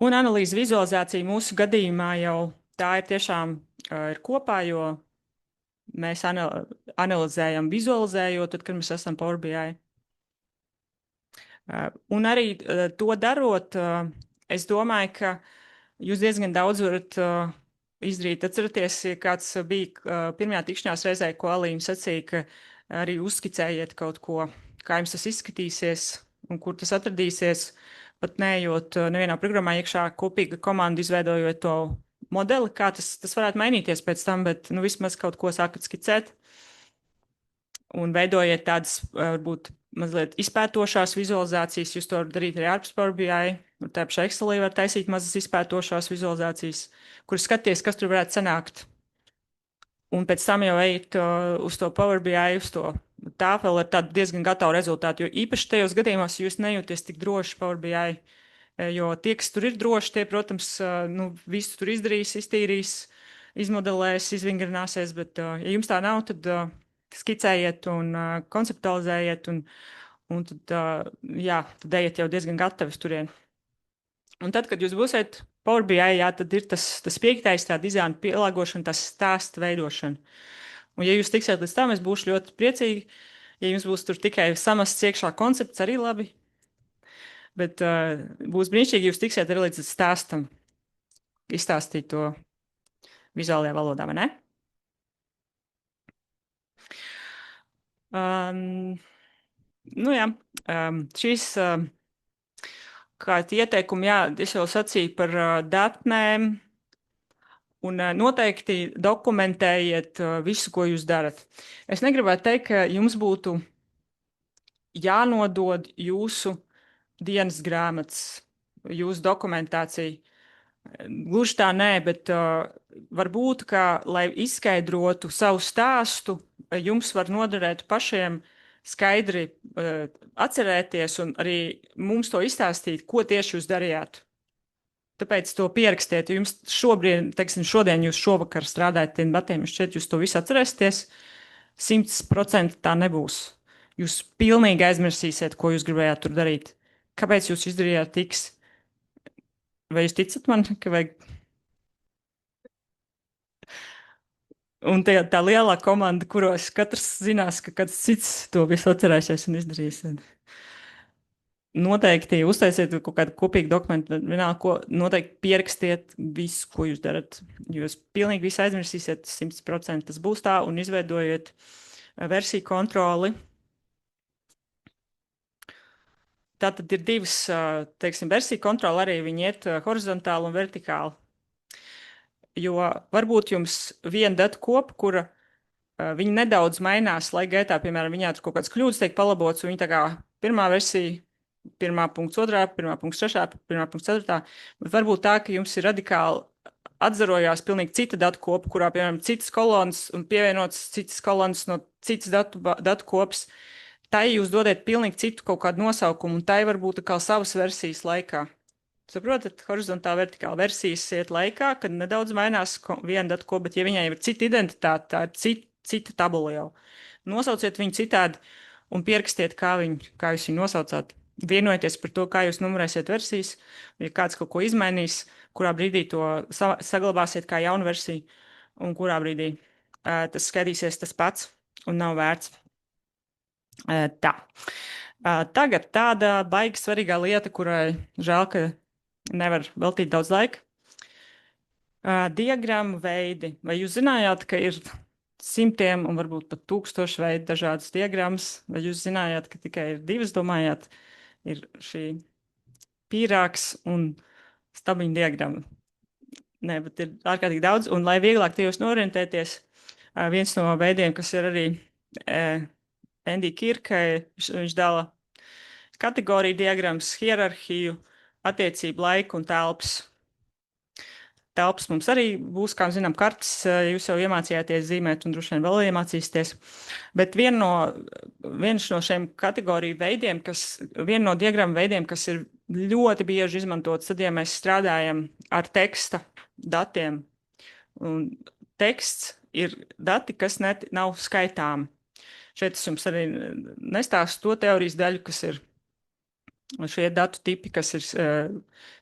Un analīze vizualizācija mūsu gadījumā jau tā ir tiešām ir kopā, jo mēs analizējam vizualizējot, tad, kad mēs esam Power BI. Un arī to darot, es domāju, ka jūs diezgan daudz varat izdarīt. Atceraties, ja kāds bija pirmajā tikšanās reizē, ko Alīna sacīja, ka arī uzskicējiet kaut ko, kā jums tas izskatīsies un kur tas atradīsies, pat neejot nevienā programmā iekšā kopīga komanda, izveidojot to modeli, kā tas varētu mainīties pēc tam, bet nu, vismaz kaut ko sākat skicēt un veidojiet tādas, varbūt, mazliet izpētošās vizualizācijas. Jūs to varat darīt arī ārpus Power BI. Tā pašā Excelī var taisīt mazas izpētošās vizualizācijas, kuras skaties, kas tur varētu sanākt. Un pēc tam jau ejat uz to Power BI, uz to tāfeli ar tādu diezgan gatavu rezultātu. Jo īpaši tajos gadījumos jūs nejūties tik droši Power BI, jo tie, kas tur ir droši, tie, protams, nu, visu tur izdarīs, iztīrīs, izmodelēs, izvingrināsies, bet ja jums tā nav, tad skicējiet un konceptualizējiet, un tad, jā, tad ejiet jau diezgan gatavi turien. Un tad, kad jūs būsiet Power BI, jā, tad ir tas piektais, tā dizaina pielāgošana, tas stāsta veidošana. Un ja jūs tiksiet līdz tam, es būšu ļoti priecīgi. Ja jums būs tur tikai samasts iekšā koncepts, arī labi. Bet būs brīnišķīgi, ja jūs tiksiet arī līdz stāstam. Izstāstīt to vizuālajā valodā, vai ne? Nu jā, šīs kā ieteikumi, jā, es jau sacīju par datnēm, un noteikti dokumentējiet visu, ko jūs darat. Es negribētu teikt, ka jums būtu jānodod jūsu dienas grāmatas, jūsu dokumentācija. Gluži tā nē, bet varbūt, ka, lai izskaidrotu savu stāstu, jums var noderēt pašiem skaidri atcerēties un arī mums to izstāstīt, ko tieši jūs darījāt. Tāpēc to pierakstiet. Jums šobrīd, teiksim, šodien jūs šovakar strādājat tiem datiem, šķiet, jūs to visu atcerēsieties. 100% tā nebūs. Jūs pilnīgi aizmirsīsiet, ko jūs gribējāt tur darīt. Kāpēc jūs izdarījāt X? Vai jūs ticat man, ka vajag? Un tā lielā komanda, kuros katrs zinās, ka kāds cits to visu atcerēsies un izdarīs. Noteikti uztaisiet kaut kādu kopīgu dokumentu, vienalga, ko noteikti pierakstiet visu, ko jūs darat. Jūs pilnīgi visu aizmirsīsiet, 100% tas būs tā, un izveidojiet versiju kontroli. Tātad ir divas, teiksim, versiju kontroli, arī viņi iet horizontāli un vertikāli. Jo varbūt jums viena datu kopa, kura viņi nedaudz mainās laika gaitā, piemēram, viņā tur kaut kāds kļūdas tiek palabots, un viņi tā kā pirmā versija, 1.2, 1.3, 1.4, bet varbūt tā, ka jums ir radikāli atzarojās pilnīgi cita datu kopa, kurā, piemēram, citas kolonas un pievienotas citas kolonas no citas datu kopas. Tai jūs dodat pilnīgi citu kaut kādu nosaukumu, un tai varbūt kā savas versijas laikā. Saprotat, horizontāli vertikāli versijas iet laikā, kad nedaudz mainās viena datu kopa, bet ja viņai ir cita identitāte, tā ir cita tabula jau. Nosauciet viņu citādi un pierakstiet, kā jūs viņu nosaucāt. Vienojieties par to, kā jūs numurēsiet versijas, ja kāds kaut ko izmainīs, kurā brīdī to saglabāsiet kā jaunu versiju, un kurā brīdī tas skatīsies tas pats un nav vērts. Tā. Tagad tāda baigi svarīgā lieta, kurai žēl, ka nevar veltīt daudz laika. Diagrammu veidi. Vai jūs zinājāt, ka ir simtiem un varbūt pat 1000 veidu dažādas diagrammas? Vai jūs zinājāt, ka tikai ir divas, domājāt, ir šī pīrāgs un stabiņa diagramma? Nē, bet ir ārkārtīgi daudz, un lai vieglāk tajos norientēties, viens no veidiem, kas ir arī Andy Kirkai, viņš dala kategoriju diagrammas, hierarhiju, attiecību laiku un telpas. Telpas mums arī būs, kā zinām, kartes, jūs jau iemācījāties zīmēt un droši vien vēl iemācīsieties. Bet viens no šiem kategoriju veidiem, viena no diagrammu veidiem, kas ir ļoti bieži izmantots, tad, ja mēs strādājam ar teksta datiem, un teksts ir dati, kas nav skaitāmi. Šeit es jums arī nestāstu to teorijas daļu, kas ir šie datu tipi, kas ir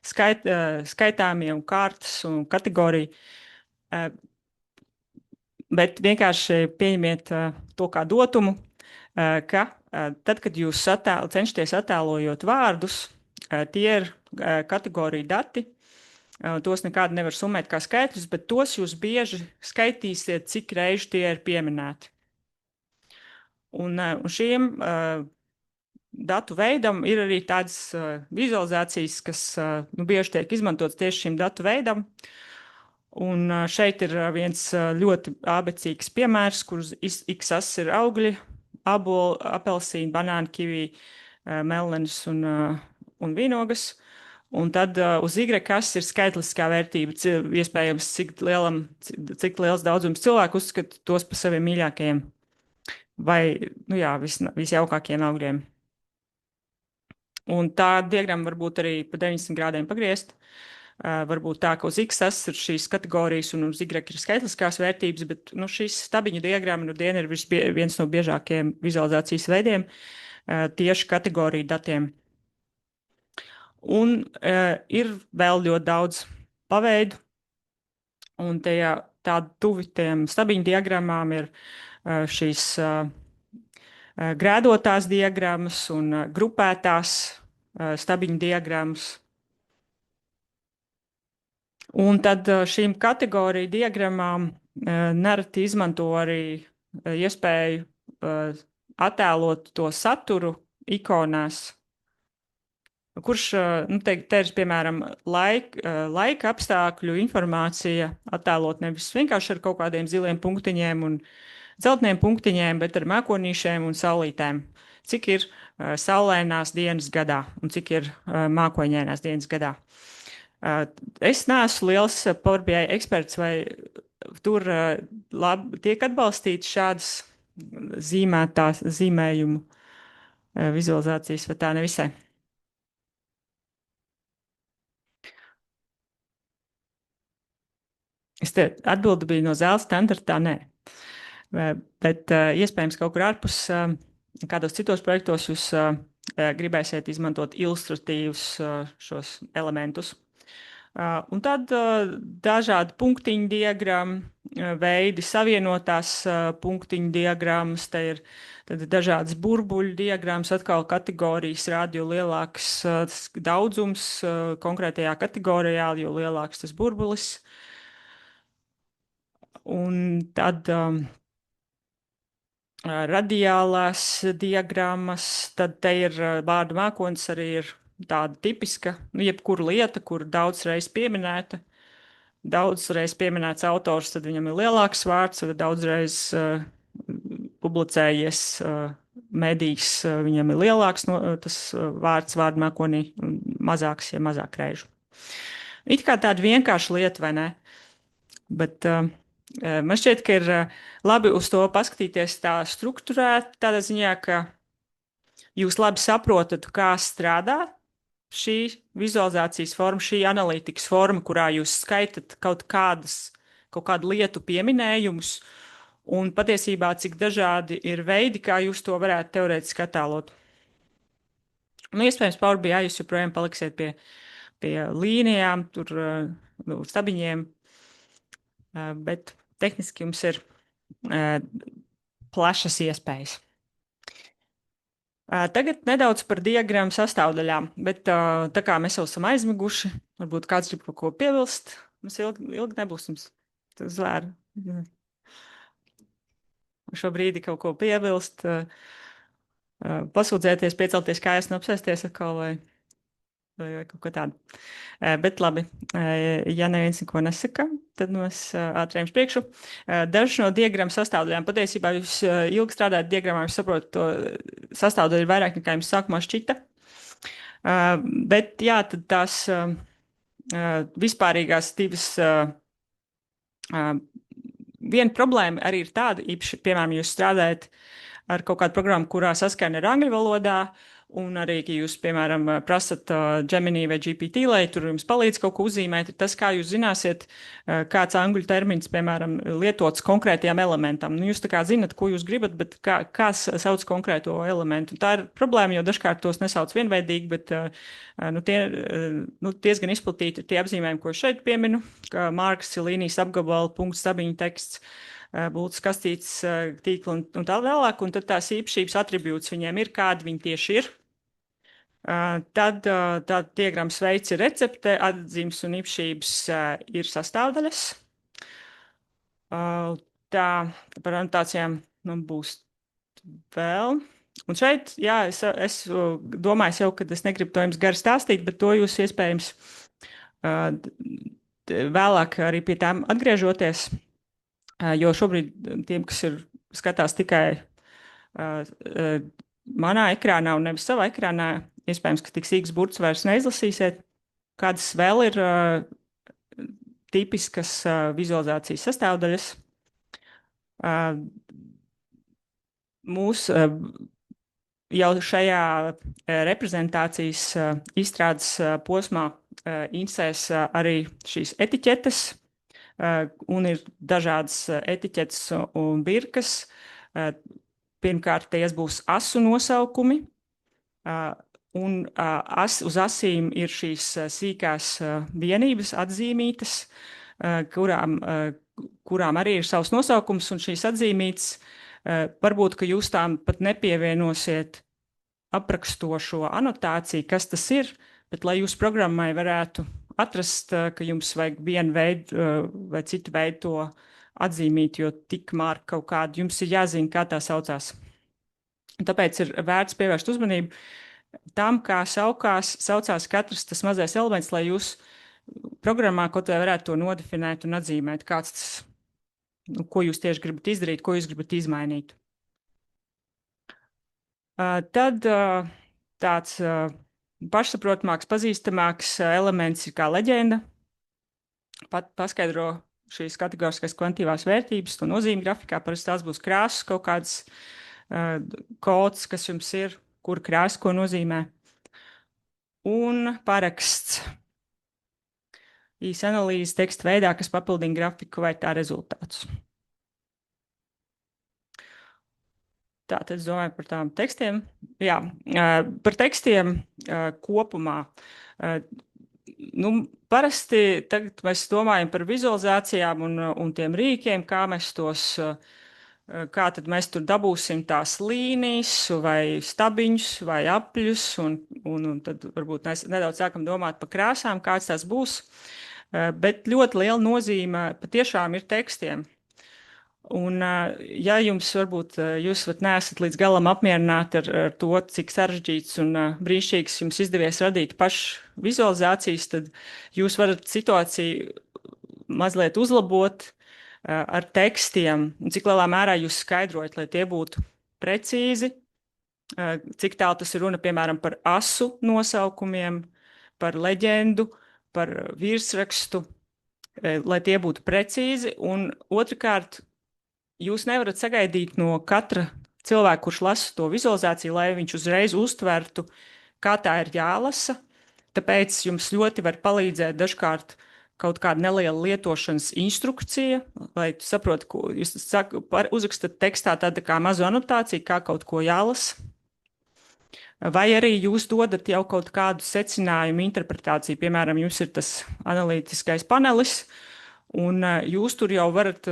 skaitāmie un kārtas un kategorija. Bet vienkārši pieņemiet to kā dotumu, ka tad, kad jūs cenšaties attēlojot vārdus, tie ir kategorija dati. Tos nekādi nevar summēt kā skaitļus, bet tos jūs bieži skaitīsiet, cik reizi tie ir pieminēti. Un šiem datu veidam ir arī tādas vizualizācijas, kas bieži tiek izmantotas tieši šim datu veidam. Un šeit ir viens ļoti abecīgs piemērs, kurš XS ir augļi, aboli, apelsīni, banāni, kivī, mellenes un vīnogas. Un tad uz Y-kas ir skaitliskā vērtība, iespējams, cik liels daudzums cilvēku uzskata tos par saviem mīļākajiem vai, visjaukākajiem augļiem. Un tā diagramma var būt arī pa 90 grādiem pagriezt. Varbūt tā, ka uz XS ir šīs kategorijas un uz Y ir skaitliskās vērtības, bet šīs stabiņu diagramma ir viens no biežākajiem vizualizācijas veidiem tieši kategoriju datiem. Un ir vēl ļoti daudz paveidu, un tādi tuvi tiem stabiņu diagrammām ir šīs grēdotās diagrammas un grupētās stabiņu diagrammas. Un tad šīm kategoriju diagrammām nereti izmanto arī iespēju attēlot to saturu ikonās, kurš, te ir, piemēram, laika apstākļu informācija attēlot nevis vienkārši ar kaut kādiem ziliem punktiņiem un dzelteniem punktiņiem, bet ar mākonīšiem un saulītēm. Cik ir saulainās dienas gadā un cik ir mākoņainās dienas gadā. Es neesmu liels Power BI eksperts, vai tur tiek atbalstīts šādas zīmējumu vizualizācijas, vai tā nevisai. Atbilde bija no zēla standartā, nē. Bet iespējams kaut kur ārpus kādos citos projektos jūs gribēsiet izmantot ilustratīvus šos elementus. Un tad dažādi punktiņu diagrammu veidi, savienotās punktiņu diagrammas, te ir dažādas burbuļu diagrammas, atkal kategorijas rāda, jo lielāks daudzums konkrētajā kategorijā, jo lielāks tas burbulis. Un tad radiālās diagrammas, tad te ir vārdu mākonis arī ir tāda tipiska, jebkura lieta, kur daudzreiz pieminēta. Daudzreiz pieminēts autors, tad viņam ir lielāks vārds, vai daudzreiz publicējies medijs, viņam ir lielāks tas vārds vārdu mākonī, mazāks, ja mazāk reižu. It kā tāda vienkārša lieta, vai ne? Bet man šķiet, ka ir labi uz to paskatīties tā strukturēt, tādā ziņā, ka jūs labi saprotat, kā strādā šī vizualizācijas forma, šī analītikas forma, kurā jūs skaitat kaut kādu lietu pieminējumus, un patiesībā cik dažādi ir veidi, kā jūs to varētu teorētiski attēlot. Iespējams, Power BI jūs joprojām paliksiet pie līnijām, tur stabiņiem, bet tehniski jums ir plašas iespējas. Tagad nedaudz par diagrammu sastāvdaļām, bet tā kā mēs jau esam aizmiguši, varbūt kāds grib kaut ko piebilst, mums ilgi nebūs jums zvēri. Šobrīd kaut ko piebilst, pasūdzēties, piecelties kājās un apsēsties atkal vai kaut ko tādu. Bet labi, ja neviens neko nesaka, tad mēs ātrējam priekšu. Dažas no diagrammu sastāvdaļām, patiesībā jūs ilgi strādājat diagrammā, jūs saprotat, to sastāvdaļu ir vairāk nekā jums sākumā šķita. Bet jā, tad tās vispārīgās divas, viena problēma arī ir tāda, īpaši, piemēram, jūs strādājat ar kaut kādu programmu, kurā saskaņa ir angļu valodā, Un arī, ja jūs, piemēram, prasat Gemini vai GPT, lai tur jums palīdz kaut ko uzzīmēt, tas, kā jūs zināsiet, kāds angļu termins, piemēram, lietots konkrētajam elementam. Nu, jūs tā kā zinat, ko jūs gribat, bet kā sauc konkrēto elementu. Tā ir problēma, jo dažkārt tos nesauc vienveidīgi, bet diezgan izplatīti ir tie apzīmējumi, ko šeit pieminu, kā marks, līnijas apgabala, punkts, stabiņu teksts, būtu kastīts tīkla un tā vēlāk, un tad tās īpašības atribūts viņiem ir, kādi viņi tieši ir. Tad tā diagrammas veids ir recepte, atzīmes un īpašības ir sastāvdaļas. Tā par anotācijām būs vēl. Un šeit, jā, es domāju jau, ka es negribu to jums gari stāstīt, bet to jūs iespējams vēlāk arī pie tām atgriežoties, jo šobrīd tiem, kas skatās tikai manā ekrānā un nevis savā ekrānā, iespējams, ka tik sīks burts vairs neizlasīsiet. Kādas vēl ir tipiskas vizualizācijas sastāvdaļas? Mūs jau šajā reprezentācijas izstrādes posmā interesēs arī šīs etiķetes, un ir dažādas etiķetes un birkas. Pirmkārt, ties būs asu nosaukumi, un uz asīm ir šīs sīkās vienības atzīmītas, kurām arī ir savs nosaukums, un šīs atzīmītas varbūt, ka jūs tām pat nepievienosiet aprakstošo anotāciju, kas tas ir, bet lai jūs programmai varētu atrast, ka jums vajag vienu veidu vai citu veidu to atzīmīt, jo tik marka kaut kādu, jums ir jāzina, kā tā saucās. Tāpēc ir vērts pievērst uzmanību tam, kā saucās katrs tas mazais elements, lai jūs programmā kaut vai varētu to nodefinēt un atzīmēt, kāds tas, ko jūs tieši gribat izdarīt, ko jūs gribat izmainīt. Tad tāds pašsaprotamāks, pazīstamāks elements ir kā leģenda. Paskaidro šīs kategoriskās kvantitīvās vērtības, to nozīmi grafikā, parasti tās būs krāsas, kaut kāds kods, kas jums ir, kur krāsa ko nozīmē. Un paraksts. Īsa analīze teksta veidā, kas papildina grafiku vai tā rezultātus. Tātad es domāju par tām tekstiem. Jā, par tekstiem kopumā. Parasti tagad mēs domājam par vizualizācijām un tiem rīkiem, kā tad mēs tur dabūsim tās līnijas vai stabiņus vai apļus, un tad varbūt mēs nedaudz sākam domāt par krāsām, kāds tās būs. Bet ļoti liela nozīme patiešām ir tekstiem. Un, ja jums varbūt jūs neesat līdz galam apmierināti ar to, cik sarežģīts un brīnišķīgs jums izdevies radīt pašu vizualizācijas, tad jūs varat situāciju mazliet uzlabot ar tekstiem, un cik lielā mērā jūs skaidrojat, lai tie būtu precīzi, cik tālu tas ir runa, piemēram, par asu nosaukumiem, par leģendu, par virsrakstu, lai tie būtu precīzi, un otrkārt, jūs nevarat sagaidīt no katra cilvēka, kurš lasa to vizualizāciju, lai viņš uzreiz uztvertu, kā tā ir jālasa. Tāpēc jums ļoti var palīdzēt dažkārt kaut kāda neliela lietošanas instrukcija, lai tu saproti, ko jūs uzrakstat tekstā tāda kā mazu anotāciju, kā kaut ko jālasa. Vai arī jūs dodat jau kaut kādu secinājumu interpretāciju, piemēram, jums ir tas analītiskais panelis, un jūs tur jau varat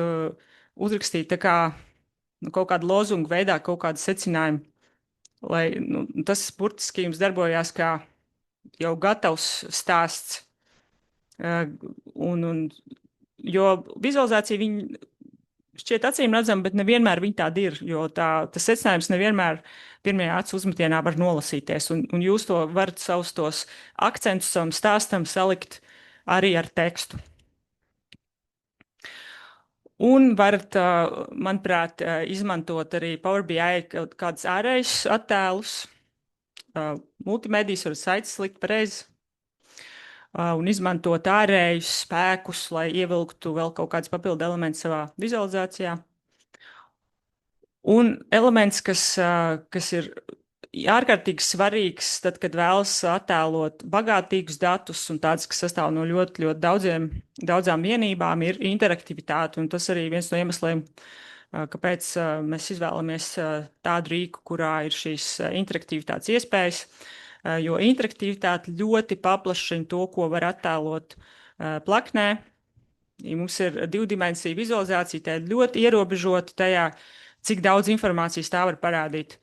uzrakstīt tā kā kaut kādu lozungu veidā, kaut kādu secinājumu, lai tas burtiski jums darbojās kā jau gatavs stāsts. Jo vizualizācija viņa šķiet acīm redzama, bet nevienmēr viņa tāda ir, jo tas secinājums nevienmēr pirmajā acu uzmetienā var nolasīties, un jūs to varat savus tos akcentus savam stāstam salikt arī ar tekstu. Un varat, manuprāt, izmantot arī Power BI kādus ārējus attēlus, multimedijas varat saites likt pareizi, un izmantot ārējus spēkus, lai ievilktu vēl kaut kāds papildu elements savā vizualizācijā. Un elements, kas ir ārkārtīgi svarīgs, tad, kad vēlas attēlot bagātīgus datus un tādus, kas sastāv no ļoti, ļoti daudzām vienībām, ir interaktivitāte. Un tas arī viens no iemesliem, kāpēc mēs izvēlamies tādu rīku, kurā ir šīs interaktivitātes iespējas, jo interaktivitāte ļoti paplašina to, ko var attēlot plaknē. Ja mums ir divdimensija vizualizācija, tā ir ļoti ierobežota tajā, cik daudz informācijas tā var parādīt.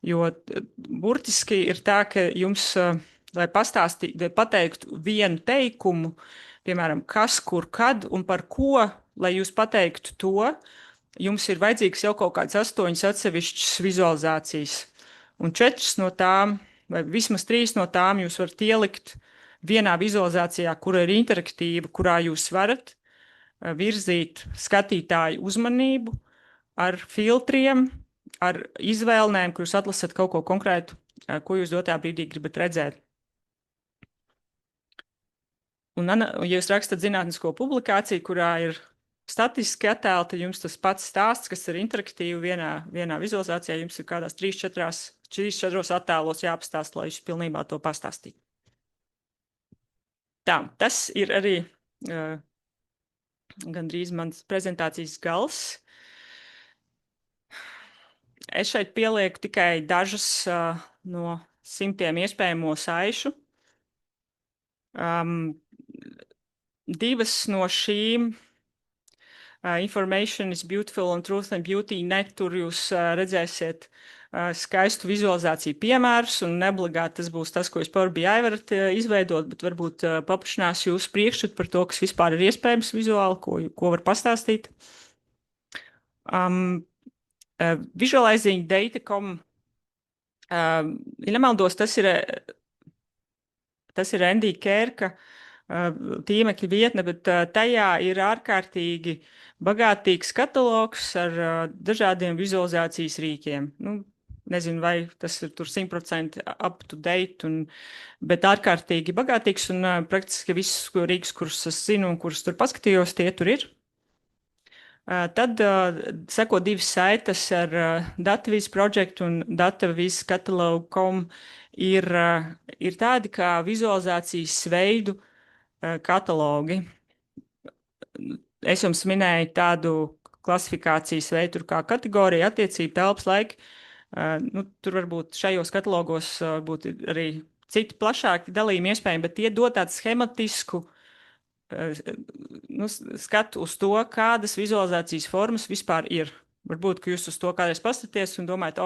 Jo burtiski ir tā, ka jums, lai pateiktu vienu teikumu, piemēram, kas, kur, kad un par ko, lai jūs pateiktu to, jums ir vajadzīgs jau kaut kāds 8 atsevišķas vizualizācijas. Un 4 no tām, vai vismaz 3 no tām jūs varat ielikt vienā vizualizācijā, kura ir interaktīva, kurā jūs varat virzīt skatītāju uzmanību ar filtriem, ar izvēlēm, kur jūs atlasat kaut ko konkrētu, ko jūs dotā brīdī gribat redzēt. Un, ja jūs rakstat zinātnisko publikāciju, kurā ir statistiski attēli, tad jums tas pats stāsts, kas ir interaktīvi vienā vizualizācijā, jums ir kādās 3-4 attēlos jāpastāst, lai jūs pilnībā to pastāstītu. Tā, tas ir arī gandrīz mans prezentācijas gals. Es šeit pielieku tikai dažas no 100 iespējamo saišu. Divas no šīm Information is Beautiful un Truth and Beauty net, tur jūs redzēsiet skaistu vizualizāciju piemērus, un neobligāti tas būs tas, ko jūs Power BI varat izveidot, bet varbūt paplašinās jūsu priekšstatu par to, kas vispār ir iespējams vizuāli, ko var pastāstīt. Visualizing Data.com, ja nemaldos, tas ir Andy Kērka tīmekļa vietne, bet tajā ir ārkārtīgi bagātīgs katalogs ar dažādiem vizualizācijas rīkiem. Nu, nezinu, vai tas ir tur 100% up to date, bet ārkārtīgi bagātīgs, un praktiski visus rīkus, kurus es zinu un kurus tur paskatījos, tie tur ir. Tad seko 2 saites ar DataViz projektu un DataViz Catalog.com ir tādi kā vizualizācijas veidu katalogi. Es jums minēju tādu klasifikācijas veidu kā kategorija, attiecība, telpas, laika. Nu, tur varbūt šajos katalogos būtu arī citi plašāki dalījumi iespējami, bet tie dod tādu schematisku skatu uz to, kādas vizualizācijas formas vispār ir. Varbūt, ka jūs uz to kādreiz paskaties un domājat,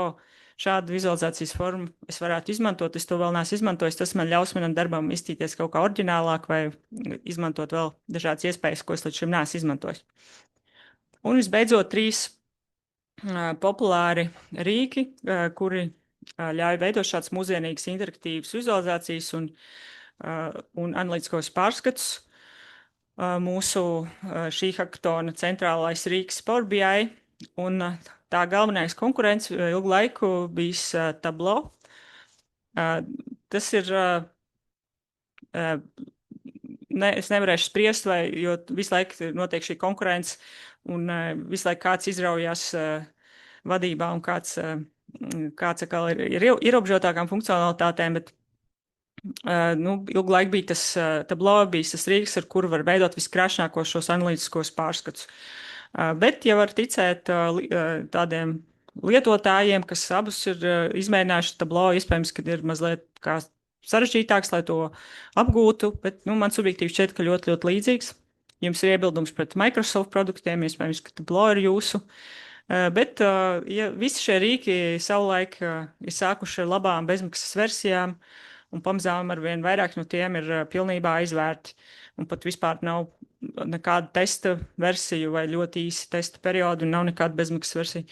šādu vizualizācijas formu es varētu izmantot, es to vēl neesmu izmantojis, tas man ļaus manam darbam iztīties kaut kā oriģinālāk vai izmantot vēl dažādas iespējas, ko es līdz šim neesmu izmantojis. Un visbeidzot 3 populāri rīki, kuri ļauj veidot šāds mūsdienīgas interaktīvas vizualizācijas un analītiskos pārskatus. Mūsu šī hackathona centrālais rīks Power BI, un tā galvenais konkurents ilgu laiku bijis Tableau. Tas ir, es nevarēšu spriest, jo visu laiku notiek šī konkurence, un visu laiku kāds izraujās vadībā, un kāds atkal ir ierobežotākām funkcionalitātēm, bet ilgu laiku bija tas Tableau, bija tas rīks, ar kuru var veidot viskrāšņākos šos analītiskos pārskatus. Bet, ja var ticēt tādiem lietotājiem, kas abus ir izmēģinājuši Tableau, iespējams, ka ir mazliet kā sarežģītāks, lai to apgūtu, bet man subjektīvi šķiet, ka ļoti, ļoti līdzīgs. Jums ir iebildums pret Microsoft produktiem, iespējams, ka Tableau ir jūsu. Bet, ja visi šie rīki savulaik ir sākuši ar labām bezmaksas versijām, un pamazām arvien vairāk no tiem ir pilnībā aizvērti, un pat vispār nav nekāda testa versiju vai ļoti īsi testa periodu, un nav nekāda bezmaksas versija.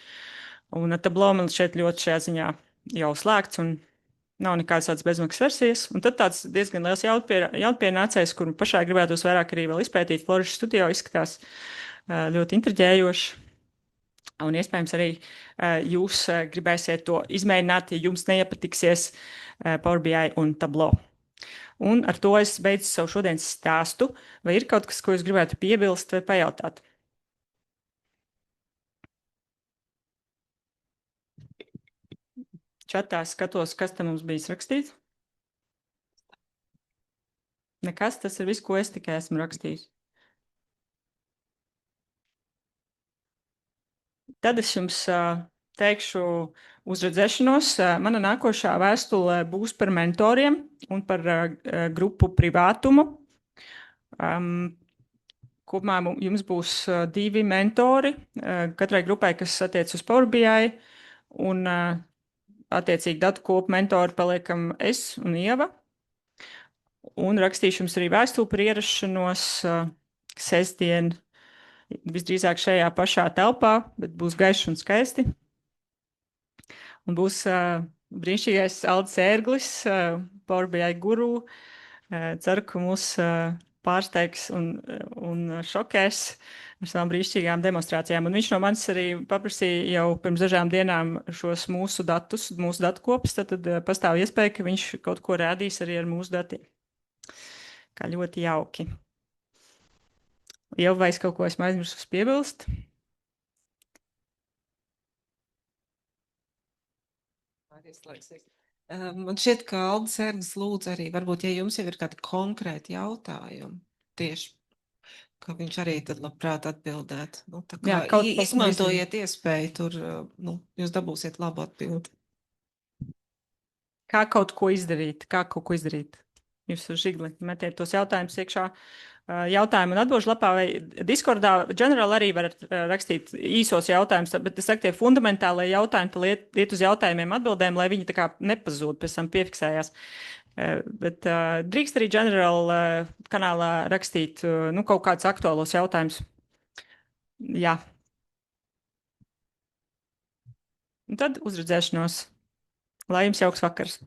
Un Tableau man šeit ļoti šajā ziņā jau slēgts, un nav nekādas tādas bezmaksas versijas. Un tad tāds diezgan liels jaunpienācējs, kuru pašai gribētos vairāk arī vēl izpētīt, Flourish Studio izskatās ļoti intriģējoši. Un iespējams arī jūs gribēsiet to izmēģināt, ja jums neiepatiksies Power BI un Tableau. Un ar to es beidzu savu šodienas stāstu. Vai ir kaut kas, ko jūs gribētu piebilst vai pajautāt? Čatā skatos, kas te mums bijis rakstīts. Nekas, tas ir viss, ko es tikai esmu rakstījis. Tad es jums teikšu uzredzēšanos. Mana nākošā vēstule būs par mentoriem un par grupu privātumu. Kopumā jums būs 2 mentori katrai grupai, kas attiec uz Power BI, un attiecīgi datu kopu mentori paliekam es un Ieva. Un rakstīšu jums arī vēstuli par ierašanos sestdien, visdrīzāk šajā pašā telpā, bet būs gaišs un skaisti. Un būs brīnišķīgais Aldis Ērglis, Power BI guru. Ceru, ka mūs pārsteigs un šokēs ar savām brīnišķīgām demonstrācijām. Un viņš no manis arī paprasīja jau pirms dažām dienām šos mūsu datus, mūsu datu kopus, tad pastāv iespēja, ka viņš kaut ko rādīs arī ar mūsu datiem. Kā ļoti jauki. Jau vai es kaut ko esmu aizmirsus piebilst? Man šķiet, ka Aldis Ērglis lūdz arī, varbūt, ja jums jau ir kādi konkrēti jautājumi, tieši, ka viņš arī tad labprāt atbildētu. Nu, tā kā izmantojiet iespēju tur, jūs dabūsiet labu atbildi. Kā kaut ko izdarīt? Jūs uz žigli metiet tos jautājumus iekšā jautājumu un atbilžu lapā vai Discordā. Generāli arī varat rakstīt īsos jautājumus, bet es saku, tie fundamentālie jautājumi, tad iet uz jautājumiem atbildēm, lai viņi tā kā nepazūd, pēc tam piefiksējās. Bet drīkst arī generāli kanālā rakstīt kaut kādus aktuālos jautājumus. Jā. Un tad uzredzēšanos. Lai jums jauks vakars!